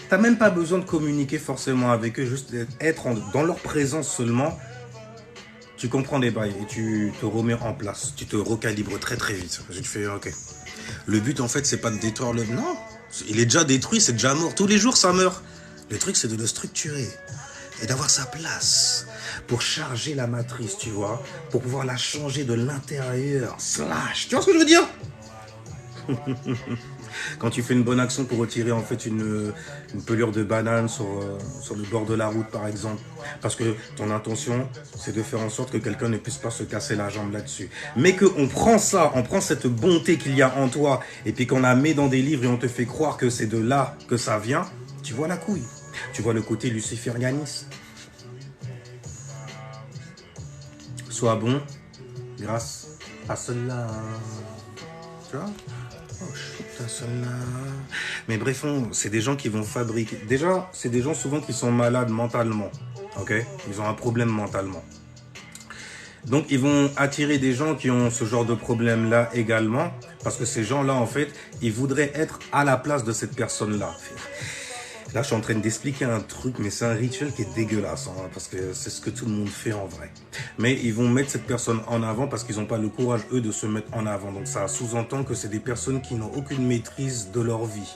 S1: t'as même pas besoin de communiquer forcément avec eux, juste être dans leur présence seulement. Tu comprends les bails et tu te remets en place. Tu te recalibres très très vite. Je te fais ok. Le but en fait, c'est pas de détruire le... Non, il est déjà détruit, c'est déjà mort. Tous les jours, ça meurt. Le truc, c'est de le structurer et d'avoir sa place pour charger la matrice, tu vois, pour pouvoir la changer de l'intérieur. Slash. Tu vois ce que je veux dire? Quand tu fais une bonne action pour retirer en fait une pelure de banane sur le bord de la route par exemple, parce que ton intention c'est de faire en sorte que quelqu'un ne puisse pas se casser la jambe là-dessus, mais qu'on prend ça, on prend cette bonté qu'il y a en toi et puis qu'on la met dans des livres et on te fait croire que c'est de là que ça vient, tu vois la couille, tu vois le côté luciférianiste. Sois bon grâce à cela, tu vois. Oh shit, celle-là. Mais bref, c'est des gens qui vont fabriquer. Déjà, c'est des gens souvent qui sont malades mentalement. Ok? Ils ont un problème mentalement. Donc, ils vont attirer des gens qui ont ce genre de problème-là également. Parce que ces gens-là, en fait, ils voudraient être à la place de cette personne-là. Là, je suis en train d'expliquer un truc, mais c'est un rituel qui est dégueulasse, hein, parce que c'est ce que tout le monde fait en vrai. Mais ils vont mettre cette personne en avant parce qu'ils n'ont pas le courage, eux, de se mettre en avant. Donc ça sous-entend que c'est des personnes qui n'ont aucune maîtrise de leur vie.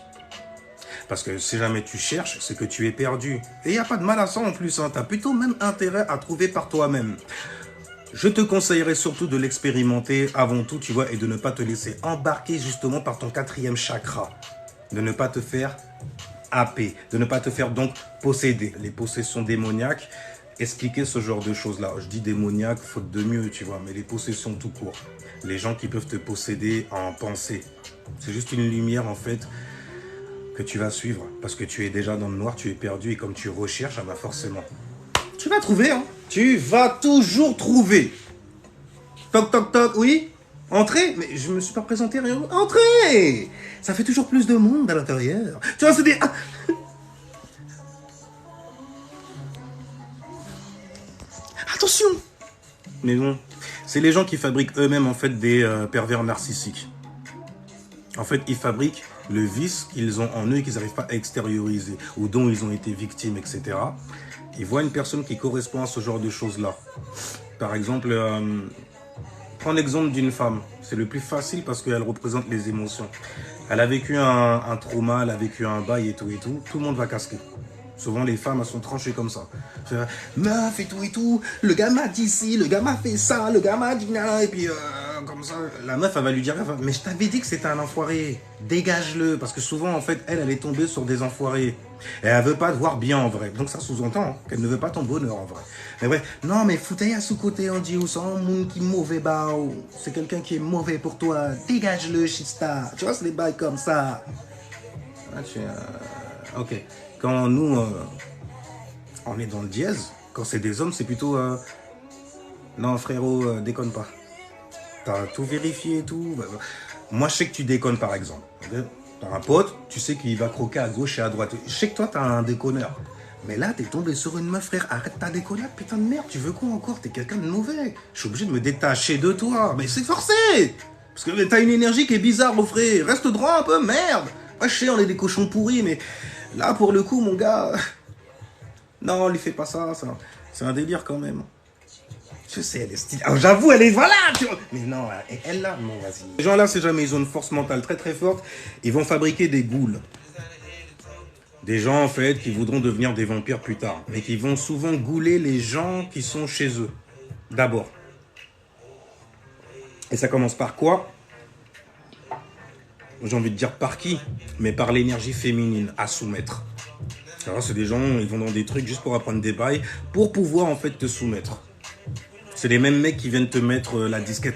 S1: Parce que si jamais tu cherches, c'est que tu es perdu. Et il n'y a pas de mal à ça en plus, hein. Tu as plutôt même intérêt à trouver par toi-même. Je te conseillerais surtout de l'expérimenter avant tout, tu vois, et de ne pas te laisser embarquer justement par ton 4e chakra. De ne pas te faire happer, de ne pas te faire donc posséder. Les possessions démoniaques, expliquer ce genre de choses-là. Je dis démoniaque, faute de mieux, tu vois, mais les possessions tout court. Les gens qui peuvent te posséder en pensée. C'est juste une lumière, en fait, que tu vas suivre. Parce que tu es déjà dans le noir, tu es perdu, et comme tu recherches, ah bah forcément. Tu vas trouver, hein. Tu vas toujours trouver. Toc, toc, toc, oui. Entrez. Mais je me suis pas présenté, rien. Entrez. Ça fait toujours plus de monde à l'intérieur. Tu vois, c'est des... Attention. Mais bon, c'est les gens qui fabriquent eux-mêmes, en fait, des pervers narcissiques. En fait, ils fabriquent le vice qu'ils ont en eux et qu'ils n'arrivent pas à extérioriser, ou dont ils ont été victimes, etc. Ils voient une personne qui correspond à ce genre de choses-là. Par exemple, prends l'exemple d'une femme. C'est le plus facile parce qu'elle représente les émotions. Elle a vécu un trauma, elle a vécu un bail et tout et tout. Tout le monde va casquer. Souvent, les femmes, elles sont tranchées comme ça. Meuf et tout. Le gars m'a dit ci, le gars m'a fait ça, le gars m'a dit là. Et puis, comme ça, la meuf, elle va lui dire, mais je t'avais dit que c'était un enfoiré. Dégage-le. Parce que souvent, en fait, elle est tombée sur des enfoirés. Et elle veut pas te voir bien en vrai. Donc ça sous-entend qu'elle ne veut pas ton bonheur en vrai. Mais ouais, non mais foutez à sous-côté, on dit, ou c'est un monde qui est mauvais, bah, c'est quelqu'un qui est mauvais pour toi. Dégage-le, shitstar. Tu vois, c'est des bails comme ça. Ok. Quand nous, on est dans le dièse, quand c'est des hommes, c'est plutôt... non frérot, déconne pas. T'as tout vérifié et tout. Moi, je sais que tu déconnes par exemple. Okay, t'as un pote, tu sais qu'il va croquer à gauche et à droite. Je sais que toi, t'as un déconneur. Mais là, t'es tombé sur une meuf, frère. Arrête ta déconnade, putain de merde. Tu veux quoi encore? T'es quelqu'un de mauvais. Je suis obligé de me détacher de toi. Mais c'est forcé. Parce que t'as une énergie qui est bizarre, mon frère. Reste droit un peu, merde. Ouais, je sais, on est des cochons pourris, mais là, pour le coup, mon gars... Non, lui fais pas ça. C'est un délire quand même. Je sais, elle est stylée. Oh, j'avoue, elle est... Voilà tu vois. Mais non, elle là, non, vas-y. Les gens là, c'est jamais, ils ont une force mentale très très forte. Ils vont fabriquer des ghouls. Des gens, en fait, qui voudront devenir des vampires plus tard. Mais qui vont souvent gouler les gens qui sont chez eux. D'abord. Et ça commence par quoi? J'ai envie de dire par qui? Mais par l'énergie féminine à soumettre. Alors, c'est des gens, ils vont dans des trucs juste pour apprendre des bails, pour pouvoir, en fait, te soumettre. C'est les mêmes mecs qui viennent te mettre la disquette.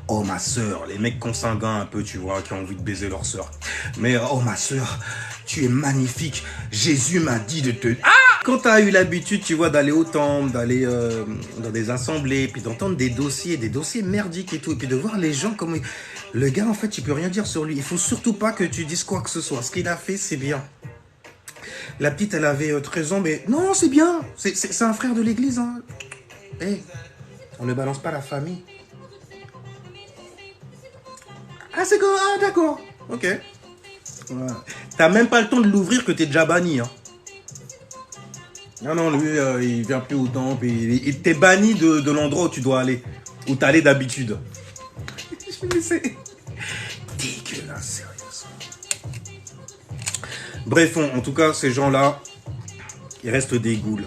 S1: Oh ma soeur, les mecs consanguins un peu, tu vois, qui ont envie de baiser leur soeur. Mais oh ma soeur, tu es magnifique. Jésus m'a dit de te... Ah! Quand tu as eu l'habitude, tu vois, d'aller au temple, d'aller dans des assemblées, puis d'entendre des dossiers merdiques et tout, et puis de voir les gens comme... Le gars, en fait, tu peux rien dire sur lui. Il faut surtout pas que tu dises quoi que ce soit. Ce qu'il a fait, c'est bien. La petite, elle avait 13 ans, mais non, c'est bien. C'est un frère de l'église, hein. Hey. On ne balance pas la famille. Ah, c'est quoi? Ah, d'accord. Ok. Voilà. T'as même pas le temps de l'ouvrir que t'es déjà banni. Hein. Non, non, lui, il vient plus au temple. Il t'est banni de l'endroit où tu dois aller. Où t'allais d'habitude. C'est dégueulasse, sérieusement. Bref, en tout cas, ces gens-là, ils restent des ghouls.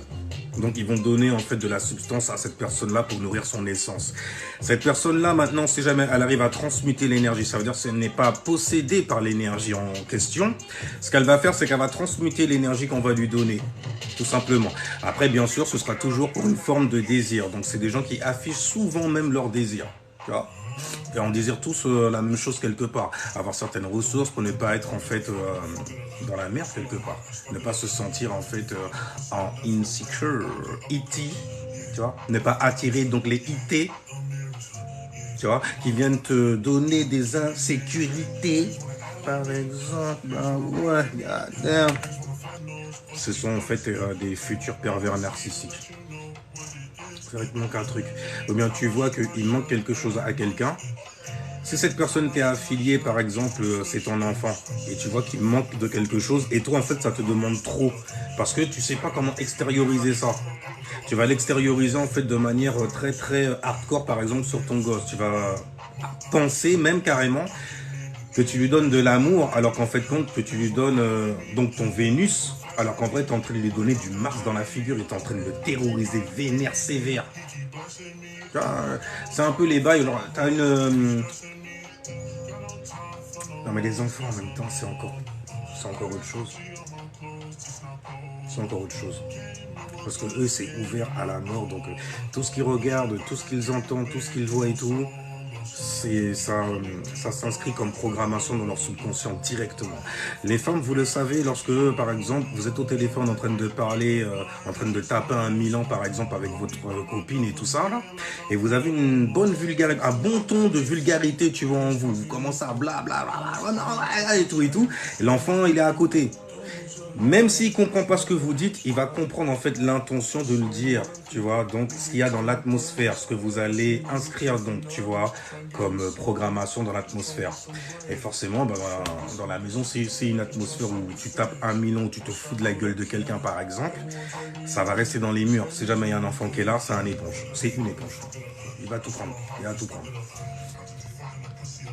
S1: Donc, ils vont donner en fait de la substance à cette personne-là pour nourrir son essence. Cette personne-là, maintenant, si jamais elle arrive à transmuter l'énergie, ça veut dire qu'elle n'est pas possédée par l'énergie en question. Ce qu'elle va faire, c'est qu'elle va transmuter l'énergie qu'on va lui donner, tout simplement. Après, bien sûr, ce sera toujours pour une forme de désir. Donc, c'est des gens qui affichent souvent même leur désir. Tu vois ? Et on désire tous la même chose quelque part. Avoir certaines ressources pour ne pas être en fait dans la merde quelque part. Ne pas se sentir en fait en insecure, IT, tu vois. Ne pas attirer donc les IT, tu vois, qui viennent te donner des insécurités. Par exemple, ouais, ce sont en fait des futurs pervers narcissiques. C'est vrai qu'il manque un truc. Ou bien tu vois qu'il manque quelque chose à quelqu'un. Si cette personne t'est affiliée, par exemple, c'est ton enfant, et tu vois qu'il manque de quelque chose, et toi, en fait, ça te demande trop, parce que tu sais pas comment extérioriser ça. Tu vas l'extérioriser, en fait, de manière très, très hardcore, par exemple, sur ton gosse. Tu vas penser, même carrément, que tu lui donnes de l'amour, alors qu'en fait, compte que tu lui donnes donc ton Vénus, alors qu'en vrai, tu es en train de lui donner du Mars dans la figure, et tu es en train de le terroriser vénère, sévère. C'est un peu les bails, genre, t'as une... Non mais les enfants en même temps, c'est encore autre chose. C'est encore autre chose. Parce que eux, c'est ouvert à la mort, donc tout ce qu'ils regardent, tout ce qu'ils entendent, tout ce qu'ils voient et tout, ça s'inscrit comme programmation dans leur subconscient directement. Les femmes, vous le savez, lorsque, par exemple, vous êtes au téléphone en train de parler, en train de taper un Milan, par exemple, avec votre copine et tout ça, là, et vous avez une bonne vulgarité, un bon ton de vulgarité, tu vois, en vous. Vous commencez à blablabla, et tout, et l'enfant, il est à côté. Même s'il comprend pas ce que vous dites, il va comprendre en fait l'intention de le dire, tu vois. Donc, ce qu'il y a dans l'atmosphère, ce que vous allez inscrire donc, tu vois, comme programmation dans l'atmosphère. Et forcément, bah, dans la maison, c'est une atmosphère où tu tapes un million, où tu te fous de la gueule de quelqu'un, par exemple, ça va rester dans les murs. Si jamais il y a un enfant qui est là, c'est un éponge. C'est une éponge. Il va tout prendre. Il va tout prendre.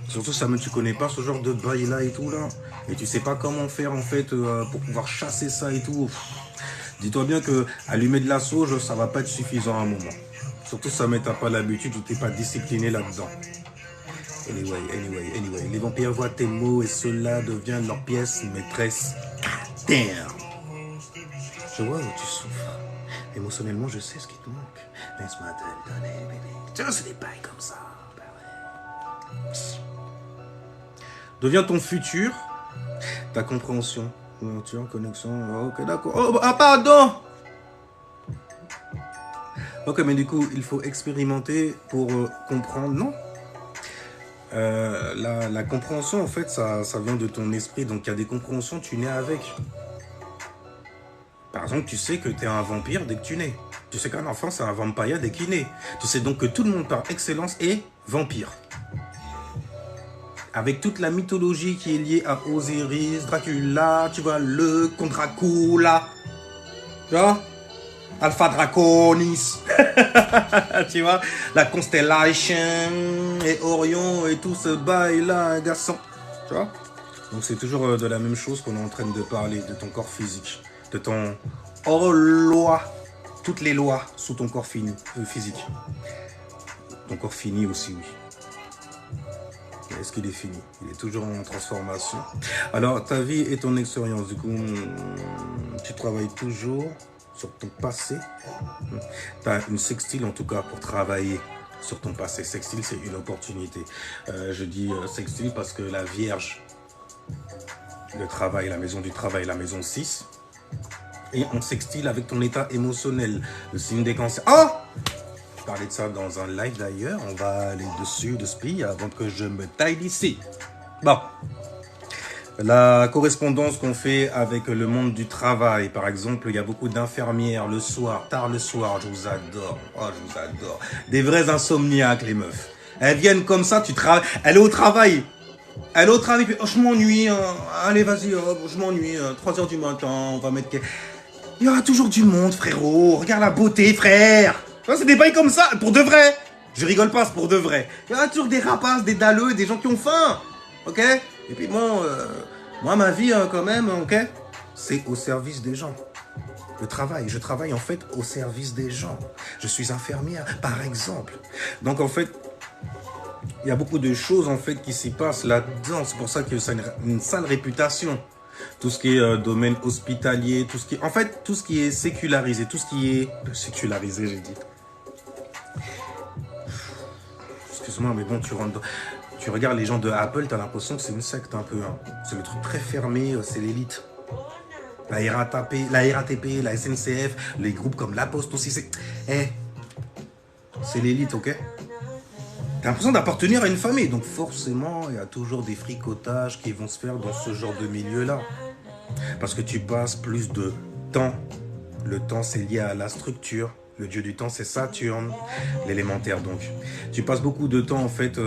S1: Surtout ça, mais tu connais pas ce genre de bail là et tout là. Et tu sais pas comment faire en fait pour pouvoir chasser ça et tout. Dis-toi bien que allumer de la sauge, ça va pas être suffisant à un moment. Surtout ça, mais t'as pas l'habitude ou t'es pas discipliné là-dedans. Anyway. Les vampires voient tes mots et cela devient leur pièce maîtresse. Damn. Je vois où tu souffres. Émotionnellement, je sais ce qui te manque. Laisse-moi te le donner, bébé. Tu vois, c'est des bails comme ça. Bah ouais. Deviens ton futur, ta compréhension. Tu es en connexion. Ok, d'accord. Oh, ah, pardon. Ok, mais du coup, il faut expérimenter pour comprendre. Non. La compréhension, en fait, ça vient de ton esprit. Donc, il y a des compréhensions, tu nais avec. Par exemple, tu sais que tu es un vampire dès que tu nais. Tu sais qu'un enfant, c'est un vampire dès qu'il naît. Tu sais donc que tout le monde, par excellence, est vampire. Avec toute la mythologie qui est liée à Osiris, Dracula, tu vois, le contre Dracula. Tu vois, Alpha Draconis. Tu vois, la Constellation et Orion et tout ce bail-là, garçon. Tu vois. Donc c'est toujours de la même chose qu'on est en train de parler, de ton corps physique, de ton hors-loi, toutes les lois sous ton corps physique. Ton corps fini aussi, oui. Est-ce qu'il est fini? Il est toujours en transformation. Alors, ta vie et ton expérience, du coup, tu travailles toujours sur ton passé. Tu as une sextile, en tout cas, pour travailler sur ton passé. Sextile, c'est une opportunité. Je dis sextile parce que la Vierge, le travail, la maison du travail, la maison 6, et on sextile avec ton état émotionnel, le signe des cancers. Oh! Je parlais de ça dans un live d'ailleurs, on va aller dessus de spi avant que je me taille d'ici. Bon, la correspondance qu'on fait avec le monde du travail, par exemple, il y a beaucoup d'infirmières le soir, tard le soir, je vous adore, oh je vous adore, des vrais insomniaques les meufs. Elles viennent comme ça, tu travailles, elle est au travail. Elle est au travail, puis, oh, je m'ennuie, allez vas-y, je m'ennuie, 3h du matin, on va mettre... Il y aura toujours du monde, frérot, regarde la beauté, frère. C'est des bails comme ça, pour de vrai. Je rigole pas, c'est pour de vrai. Il y aura toujours des rapaces, des dalleux, des gens qui ont faim. Ok? Et puis bon, moi ma vie quand même, ok? C'est au service des gens. Le travail, je travaille en fait au service des gens. Je suis infirmière, par exemple. Donc en fait, il y a beaucoup de choses en fait qui s'y passent là-dedans. C'est pour ça que ça a une sale réputation. Tout ce qui est domaine hospitalier, tout ce qui est, en fait, tout ce qui est sécularisé, tout ce qui est sécularisé, j'ai dit. Excuse-moi, mais bon, tu regardes les gens de Apple, t'as l'impression que c'est une secte un peu. Hein. C'est le truc très fermé, c'est l'élite. La RATP, la SNCF, les groupes comme La Poste aussi, c'est... c'est l'élite, ok? T'as l'impression d'appartenir à une famille, donc forcément, il y a toujours des fricotages qui vont se faire dans ce genre de milieu-là. Parce que tu passes plus de temps. Le temps, c'est lié à la structure. Le dieu du temps, c'est Saturne, l'élémentaire donc. Tu passes beaucoup de temps en fait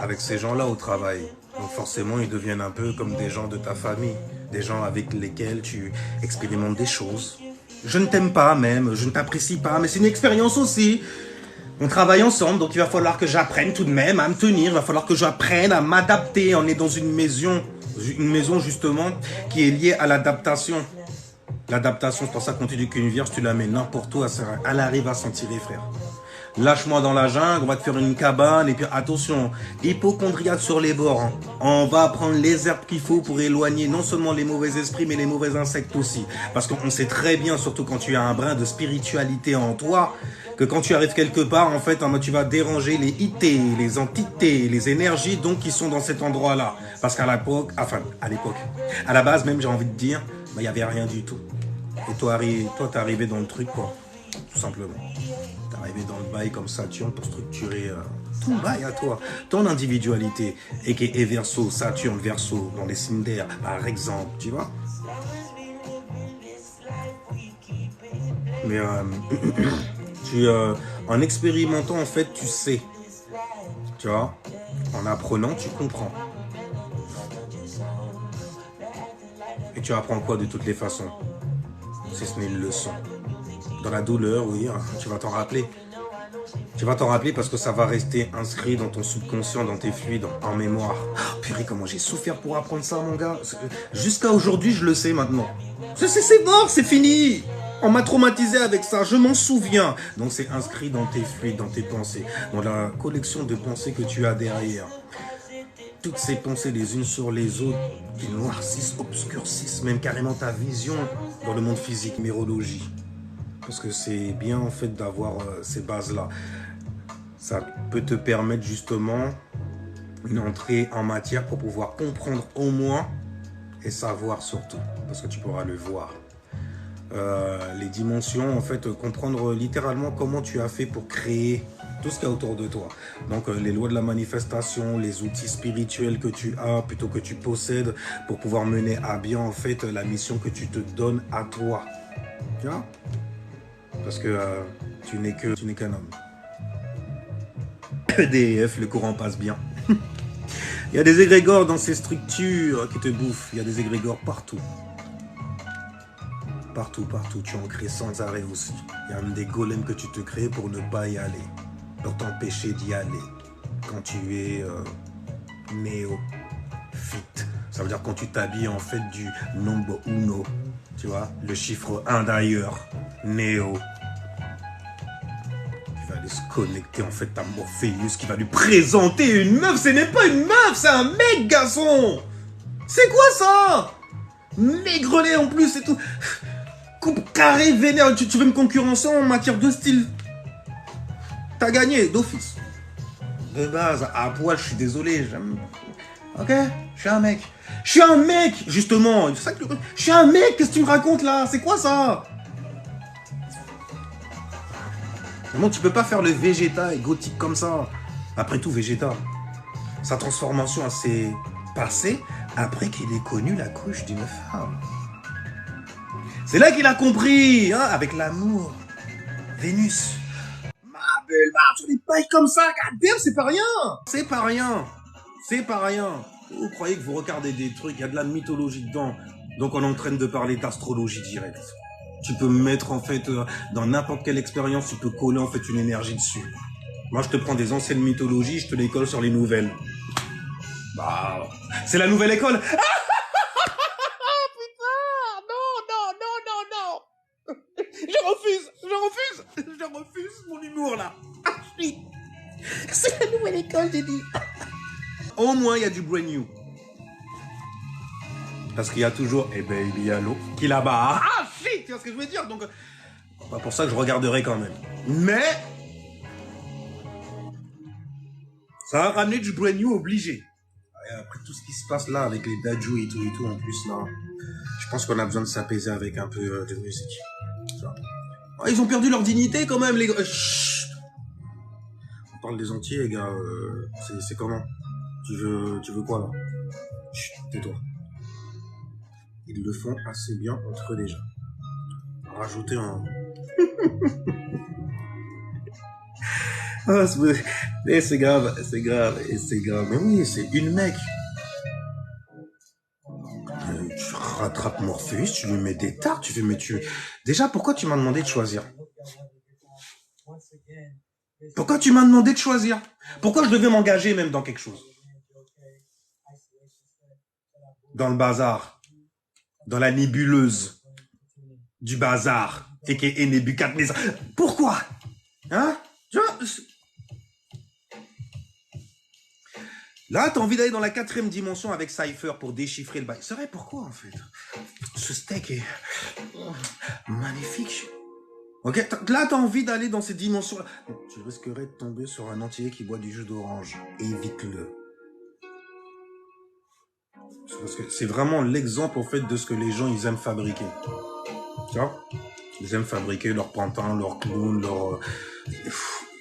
S1: avec ces gens-là au travail. Donc forcément, ils deviennent un peu comme des gens de ta famille. Des gens avec lesquels tu expérimentes des choses. Je ne t'aime pas même, je ne t'apprécie pas, mais c'est une expérience aussi. On travaille ensemble, donc il va falloir que j'apprenne tout de même à me tenir. Il va falloir que j'apprenne à m'adapter. On est dans une maison justement qui est liée à l'adaptation. L'adaptation, c'est pour ça qu'on te dit qu'une vierge, tu la mets n'importe où, elle arrive à s'en tirer, frère. Lâche-moi dans la jungle, on va te faire une cabane, et puis attention, hypochondriaque sur les bords. Hein. On va prendre les herbes qu'il faut pour éloigner non seulement les mauvais esprits, mais les mauvais insectes aussi. Parce qu'on sait très bien, surtout quand tu as un brin de spiritualité en toi, que quand tu arrives quelque part, en fait, tu vas déranger les IT, les entités, les énergies, donc, qui sont dans cet endroit-là. Parce qu'à l'époque, à la base même, j'ai envie de dire, il n'y avait rien du tout. Et toi, t'es arrivé dans le truc, quoi. Tout simplement. T'es arrivé dans le bail comme Saturne pour structurer ton bail à toi. Ton individualité. Et qui est Verseau, Saturne, Verseau, dans les signes d'air, par exemple, tu vois. Mais en expérimentant, en fait, tu sais. Tu vois, en apprenant, tu comprends. Et tu apprends quoi de toutes les façons? Si ce n'est une leçon. Dans la douleur, oui, tu vas t'en rappeler. Tu vas t'en rappeler parce que ça va rester inscrit dans ton subconscient, dans tes fluides, en mémoire. Oh, purée, comment j'ai souffert pour apprendre ça, mon gars. Jusqu'à aujourd'hui, je le sais maintenant. C'est mort, c'est fini. On m'a traumatisé avec ça, je m'en souviens. Donc c'est inscrit dans tes fluides, dans tes pensées, dans la collection de pensées que tu as derrière. Toutes ces pensées les unes sur les autres qui noircissent, obscurcissent même carrément ta vision dans le monde physique, numérologie. Parce que c'est bien en fait d'avoir ces bases-là. Ça peut te permettre justement une entrée en matière pour pouvoir comprendre au moins et savoir surtout. Parce que tu pourras le voir. Les dimensions, en fait, comprendre littéralement comment tu as fait pour créer tout ce qu'il y a autour de toi. Donc, les lois de la manifestation, les outils spirituels que tu as, plutôt que tu possèdes, pour pouvoir mener à bien, en fait, la mission que tu te donnes à toi. Tu vois? Parce que tu n'es qu'un homme. EDF, le courant passe bien. Il y a des égrégores dans ces structures qui te bouffent. Il y a des égrégores partout. Partout, tu en crées sans arrêt aussi. Il y a même des golems que tu te crées pour ne pas y aller. Pour t'empêcher d'y aller. Quand tu es néophyte. Ça veut dire quand tu t'habilles en fait du nombre uno. Tu vois, le chiffre 1 d'ailleurs. Néo. Tu vas aller se connecter en fait à Morpheus qui va lui présenter une meuf. Ce n'est pas une meuf, c'est un mec, garçon. C'est quoi ça? Maigrelet en plus et tout. Coupe carré, vénère, tu veux me concurrencer en matière de style? T'as gagné, d'office. De base, à poil, je suis désolé. Ok, je suis un mec. Je suis un mec, justement. Je suis un mec, qu'est-ce que tu me racontes là? C'est quoi ça? Non, tu peux pas faire le Vegeta et gothique comme ça. Après tout, Vegeta, sa transformation s'est passée après qu'il ait connu la couche d'une femme. C'est là qu'il a compris, hein, avec l'amour. Vénus. Ma belle, sur des pailles comme ça, goddamn, c'est pas rien. C'est pas rien. C'est pas rien. Vous croyez que vous regardez des trucs, il y a de la mythologie dedans. Donc on est en train de parler d'astrologie directe. Tu peux mettre en fait, dans n'importe quelle expérience, tu peux coller en fait une énergie dessus. Moi je te prends des anciennes mythologies, je te les colle sur les nouvelles. Bah, c'est la nouvelle école. Je refuse mon humour là. C'est la nouvelle école, j'ai dit. Au moins, il y a du brand new. Parce qu'il y a toujours, eh ben, il y a l'eau qui est là-bas. Ah, shit, tu vois ce que je veux dire? Donc, pas pour ça que je regarderai quand même. Mais, ça va ramener du brand new obligé. Et après tout ce qui se passe là avec les dajou et tout en plus là, je pense qu'on a besoin de s'apaiser avec un peu de musique. Ah, ils ont perdu leur dignité quand même, les gars. Chut. On parle des entiers, les gars. C'est comment? Tu veux quoi là? Chut, tais-toi. Ils le font assez bien entre eux déjà. Rajouter un. Ah, c'est grave, c'est grave, et c'est grave. Mais oui, c'est une mec. Tu rattrapes Morpheus, tu lui mets des tartes, tu fais, mais tu... Déjà, pourquoi tu m'as demandé de choisir? Pourquoi tu m'as demandé de choisir? Pourquoi je devais m'engager même dans quelque chose? Dans le bazar. Dans la nébuleuse. Du bazar. Et qui est Nebuchadnezzar. Pourquoi? Hein? Tu vois? Là, t'as envie d'aller dans la 4e dimension avec Cypher pour déchiffrer le bail. C'est vrai, pourquoi en fait? Ce steak est magnifique. Ok, là, t'as envie d'aller dans ces dimensions-là. Tu risquerais de tomber sur un entier qui boit du jus d'orange. Évite-le. Parce que c'est vraiment l'exemple en fait de ce que les gens ils aiment fabriquer. Tu vois? Ils aiment fabriquer leur pantin, leur clown, leur...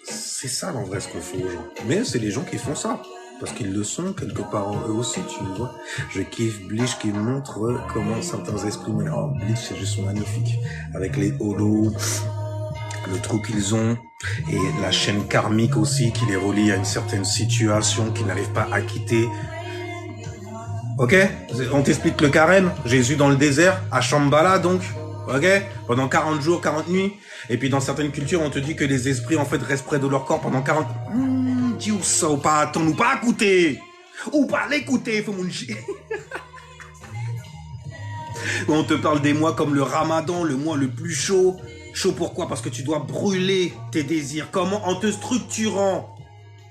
S1: C'est ça en vrai ce qu'on fait aux gens. Mais c'est les gens qui font ça. Parce qu'ils le sont quelque part en eux aussi, tu vois. Je kiffe Bleach qui montre comment certains esprits... Oh, Bleach c'est juste magnifique. Avec les holos, le trou qu'ils ont, et la chaîne karmique aussi qui les relie à une certaine situation qu'ils n'arrivent pas à quitter. Ok? On t'explique le carême, Jésus dans le désert, à Shambhala donc, ok? Pendant 40 jours, 40 nuits. Et puis dans certaines cultures, on te dit que les esprits en fait restent près de leur corps pendant 40... dis ou ça ou pas attendre ou pas écouter. Ou pas l'écouter, faut mon chier. On te parle des mois comme le Ramadan, le mois le plus chaud. Chaud pourquoi? Parce que tu dois brûler tes désirs. Comment? En te structurant.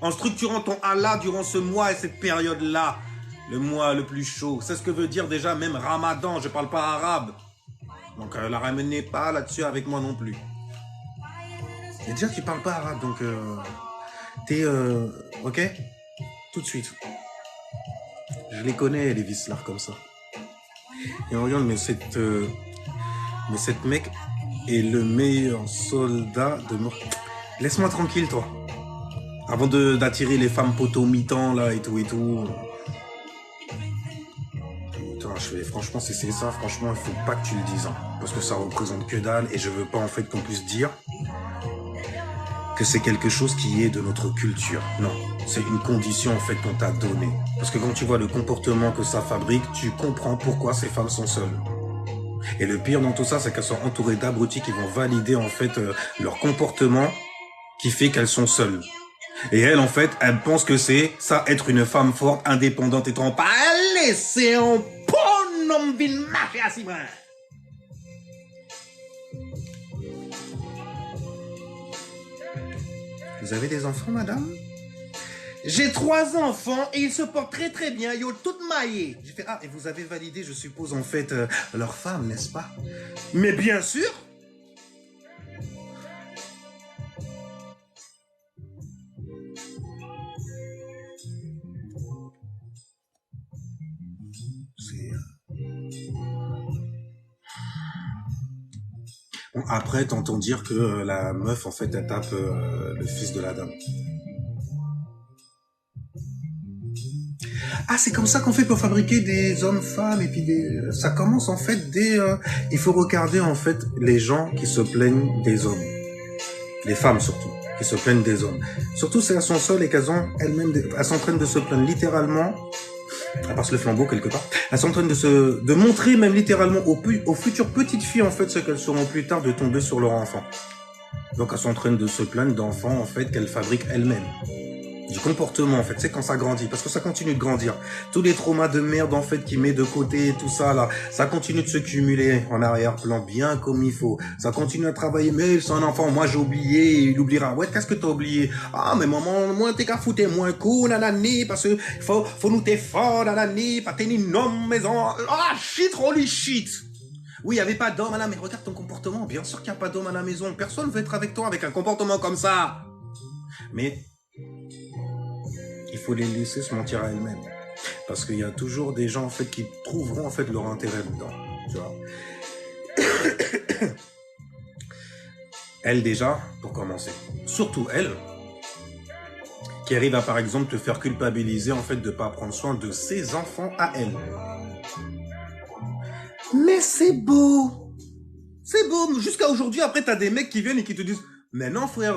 S1: En structurant ton Allah durant ce mois et cette période-là. Le mois le plus chaud. C'est ce que veut dire déjà même Ramadan. Je parle pas arabe. Donc la ramenez pas là-dessus avec moi non plus. Et déjà tu parles pas arabe. Donc t'es... ok? Tout de suite. Je les connais les vicelars comme ça. Et regarde, mais cette mec est le meilleur soldat de mort. Laisse-moi tranquille, toi. Avant d'attirer les femmes poteaux-mitans, là, et tout. Putain, franchement, si c'est ça, franchement, il faut pas que tu le dises, hein, parce que ça représente que dalle, et je veux pas, en fait, qu'on puisse dire que c'est quelque chose qui est de notre culture. Non, c'est une condition, en fait, qu'on t'a donnée. Parce que quand tu vois le comportement que ça fabrique, tu comprends pourquoi ces femmes sont seules. Et le pire dans tout ça, c'est qu'elles sont entourées d'abrutis qui vont valider, en fait, leur comportement qui fait qu'elles sont seules. Et elles, en fait, elles pensent que c'est ça, être une femme forte, indépendante et trempée. Allez, c'est un bon homme vin marché à Simon. Vous avez des enfants, madame? J'ai 3 enfants et ils se portent très très bien, ils ont toutes maillées. J'ai fait, ah, et vous avez validé, je suppose, en fait, leur femme, n'est-ce pas? Mais bien sûr. Bon, après, t'entends dire que la meuf, en fait, elle tape le fils de la dame. Ah, c'est comme ça qu'on fait pour fabriquer des hommes-femmes et puis ça commence en fait dès... il faut regarder en fait les gens qui se plaignent des hommes. Les femmes surtout, qui se plaignent des hommes. Surtout si elles sont seules et qu'elles ont elles-mêmes... Elles sont en train de se plaindre littéralement, à part le flambeau quelque part, elles sont en train de montrer même littéralement aux futures petites filles en fait ce qu'elles seront plus tard de tomber sur leur enfant. Donc elles sont en train de se plaindre d'enfants en fait qu'elles fabriquent elles-mêmes. Du comportement en fait, c'est quand ça grandit, parce que ça continue de grandir. Tous les traumas de merde en fait qui met de côté, tout ça là, ça continue de se cumuler en arrière-plan bien comme il faut. Ça continue à travailler, mais c'est un enfant, moi j'ai oublié, il oubliera. Ouais, qu'est-ce que t'as oublié? Ah mais maman, moi t'es qu'à foutre moins cool, nanani, parce que faut nous t'es fort, nanani, pas t'es ni nom maison. Ah shit, holy shit. Oui, il n'y avait pas d'homme à la maison, mais regarde ton comportement, bien sûr qu'il n'y a pas d'homme à la maison, personne ne veut être avec toi avec un comportement comme ça. Mais il faut les laisser se mentir à elles-mêmes. Parce qu'il y a toujours des gens en fait qui trouveront en fait leur intérêt dedans. Tu vois. Elle déjà, pour commencer. Surtout elle, qui arrive à par exemple te faire culpabiliser en fait de pas prendre soin de ses enfants à elle. Mais c'est beau. C'est beau. Jusqu'à aujourd'hui, après t'as des mecs qui viennent et qui te disent « Mais non frère,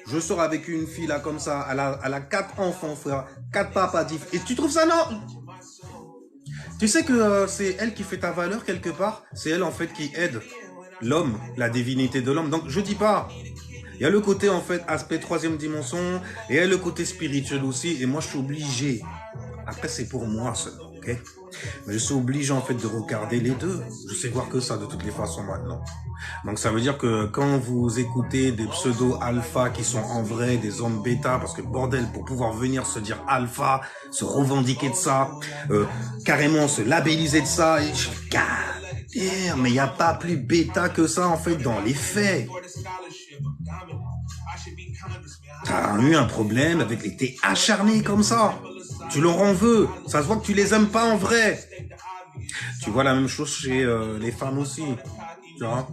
S1: je sors avec une fille là comme ça, elle a 4 enfants frère, 4 papas différents. Et tu trouves ça non? Tu sais que c'est elle qui fait ta valeur quelque part. C'est elle en fait qui aide l'homme, la divinité de l'homme. Donc je dis pas. Il y a le côté en fait aspect 3e dimension et il y a le côté spirituel aussi. Et moi je suis obligé. Après c'est pour moi seul, ok? Mais je suis obligé en fait de regarder les deux. Je sais voir que ça de toutes les façons maintenant. Donc ça veut dire que quand vous écoutez des pseudo-alpha qui sont en vrai des hommes bêta, parce que bordel, pour pouvoir venir se dire alpha, se revendiquer de ça, carrément se labelliser de ça, et mais il n'y a pas plus bêta que ça en fait dans les faits. T'as eu un problème avec les t'es acharné comme ça. Tu leur en veux. Ça se voit que tu les aimes pas en vrai. Tu vois la même chose chez les femmes aussi. Tu vois.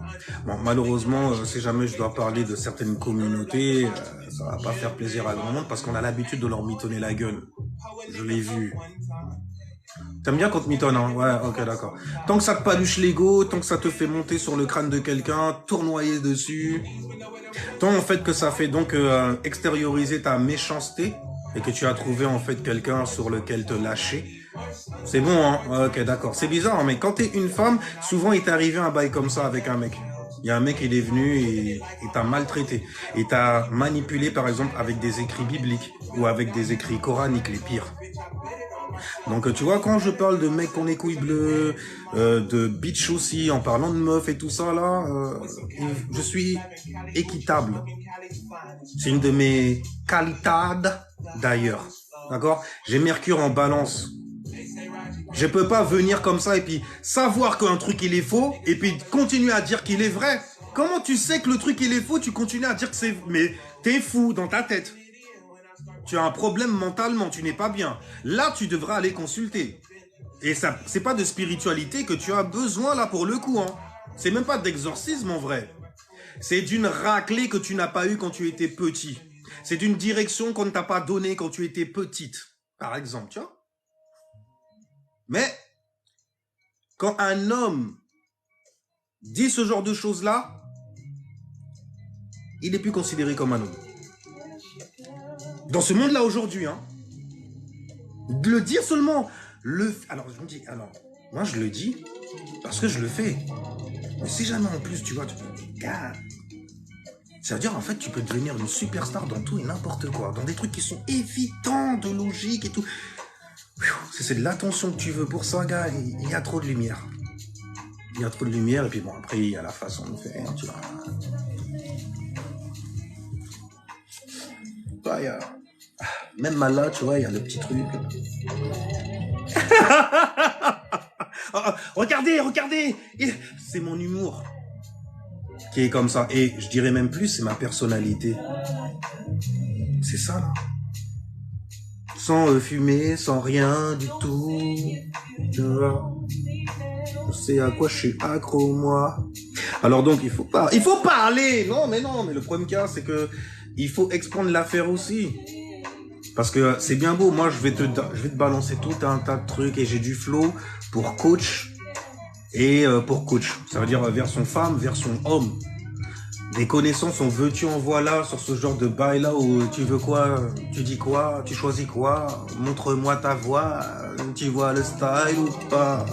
S1: Bon, malheureusement, si jamais je dois parler de certaines communautés, ça va pas faire plaisir à grand monde parce qu'on a l'habitude de leur mitonner la gueule. Je l'ai vu. T'aimes bien quand on mitonne, hein? Ouais, ok, d'accord. Tant que ça te paluche l'ego, tant que ça te fait monter sur le crâne de quelqu'un, tournoyer dessus, tant en fait que ça fait donc extérioriser ta méchanceté et que tu as trouvé en fait quelqu'un sur lequel te lâcher, c'est bon, hein? Ouais, ok, d'accord. C'est bizarre, hein, mais quand t'es une femme, souvent il t'est arrivé un bail comme ça avec un mec. Il y a un mec, il est venu et il t'a maltraité. Et t'a manipulé, par exemple, avec des écrits bibliques ou avec des écrits coraniques, les pires. Donc, tu vois, quand je parle de mecs qui ont les couilles bleues, de bitch aussi, en parlant de meufs et tout ça, là, je suis équitable. C'est une de mes qualités, d'ailleurs. D'accord? J'ai Mercure en balance. Je peux pas venir comme ça et puis savoir qu'un truc il est faux et puis continuer à dire qu'il est vrai. Comment tu sais que le truc il est faux, tu continues à dire que c'est... Mais t'es fou dans ta tête. Tu as un problème mentalement, tu n'es pas bien. Là, tu devras aller consulter. Et ça, c'est pas de spiritualité que tu as besoin là pour le coup. Hein. C'est même pas d'exorcisme en vrai. C'est d'une raclée que tu n'as pas eue quand tu étais petit. C'est d'une direction qu'on ne t'a pas donnée quand tu étais petite. Par exemple, tu vois. Mais quand un homme dit ce genre de choses-là, il n'est plus considéré comme un homme. Dans ce monde-là aujourd'hui, hein, de le dire seulement, alors je me dis, alors moi je le dis parce que je le fais. Mais si jamais en plus tu vois, ça veut dire en fait tu peux devenir une superstar dans tout et n'importe quoi, dans des trucs qui sont évidents de logique et tout. C'est de l'attention que tu veux pour ça, gars, il y a trop de lumière. Il y a trop de lumière et puis bon après il y a la façon de faire, tu vois. Bah, même mal là, tu vois, il y a le petit truc. Regardez, c'est mon humour qui est comme ça. Et je dirais même plus, c'est ma personnalité. C'est ça là. Sans fumer, sans rien du tout. Tu vois. Je sais à quoi je suis accro moi. Alors donc il faut parler. Non mais le problème qu'il y a, c'est que il faut exprendre l'affaire aussi. Parce que c'est bien beau, moi je vais te balancer tout un tas de trucs et j'ai du flow pour coach et pour coach. Ça veut dire version femme, version homme. Des connaissances en veux-tu, en voilà sur ce genre de bail là où tu veux quoi, tu dis quoi, tu choisis quoi, montre-moi ta voix, tu vois le style ou pas.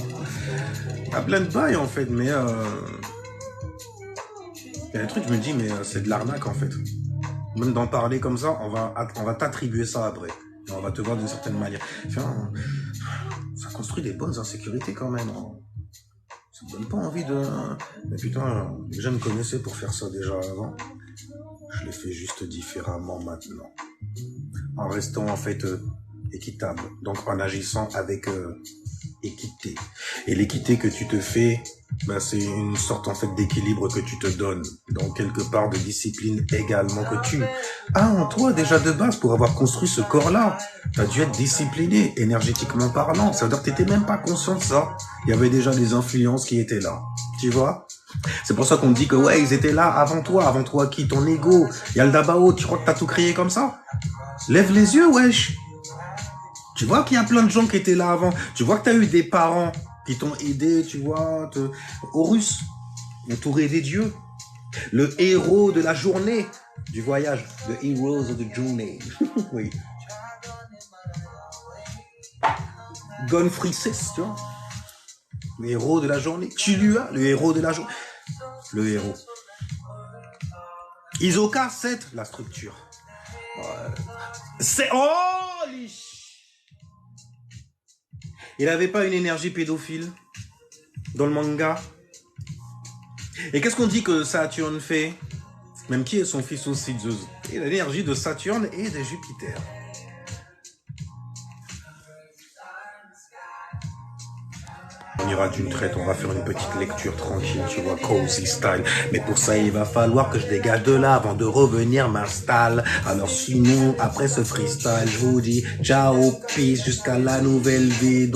S1: Il y a plein de bails en fait, mais il y a des trucs, je me dis, mais c'est de l'arnaque en fait. Même d'en parler comme ça, on va t'attribuer ça après. Et on va te voir d'une certaine manière. Enfin, ça construit des bonnes insécurités quand même. Ça me donne pas envie de... Mais putain, les gens me connaissaient pour faire ça déjà avant. Je le fais juste différemment maintenant. En restant en fait équitable. Donc en agissant avec équité. Et l'équité que tu te fais, ben, c'est une sorte en fait d'équilibre que tu te donnes. Donc quelque part de discipline également que tu as en toi déjà de base pour avoir construit ce corps-là. Tu as dû être discipliné, énergétiquement parlant. Ça veut dire que tu n'étais même pas conscient de ça. Il y avait déjà des influences qui étaient là. Tu vois? C'est pour ça qu'on dit que ouais, ils étaient là avant toi qui? Ton ego. Il y a le Dabao, tu crois que t'as tout créé comme ça? Lève les yeux, wesh. Tu vois qu'il y a plein de gens qui étaient là avant. Tu vois que tu as eu des parents qui t'ont aidé, tu vois, Horus, entouré des dieux. Le héros de la journée du voyage. The heroes of the journey. Oui. Gonfrey 6, tu vois. Le héros de la journée. Chilua, le héros de la journée. Le héros. Isoka 7, la structure. C'est... Oh, il n'avait pas une énergie pédophile dans le manga. Et qu'est-ce qu'on dit que Saturne fait? Même qui est son fils aussi, Zeus? Il a l'énergie de Saturne et de Jupiter. On ira d'une traite, on va faire une petite lecture tranquille, tu vois, cozy style. Mais pour ça, il va falloir que je dégage de là avant de revenir m'installe. Alors sinon, après ce freestyle, je vous dis ciao, peace, jusqu'à la nouvelle vie.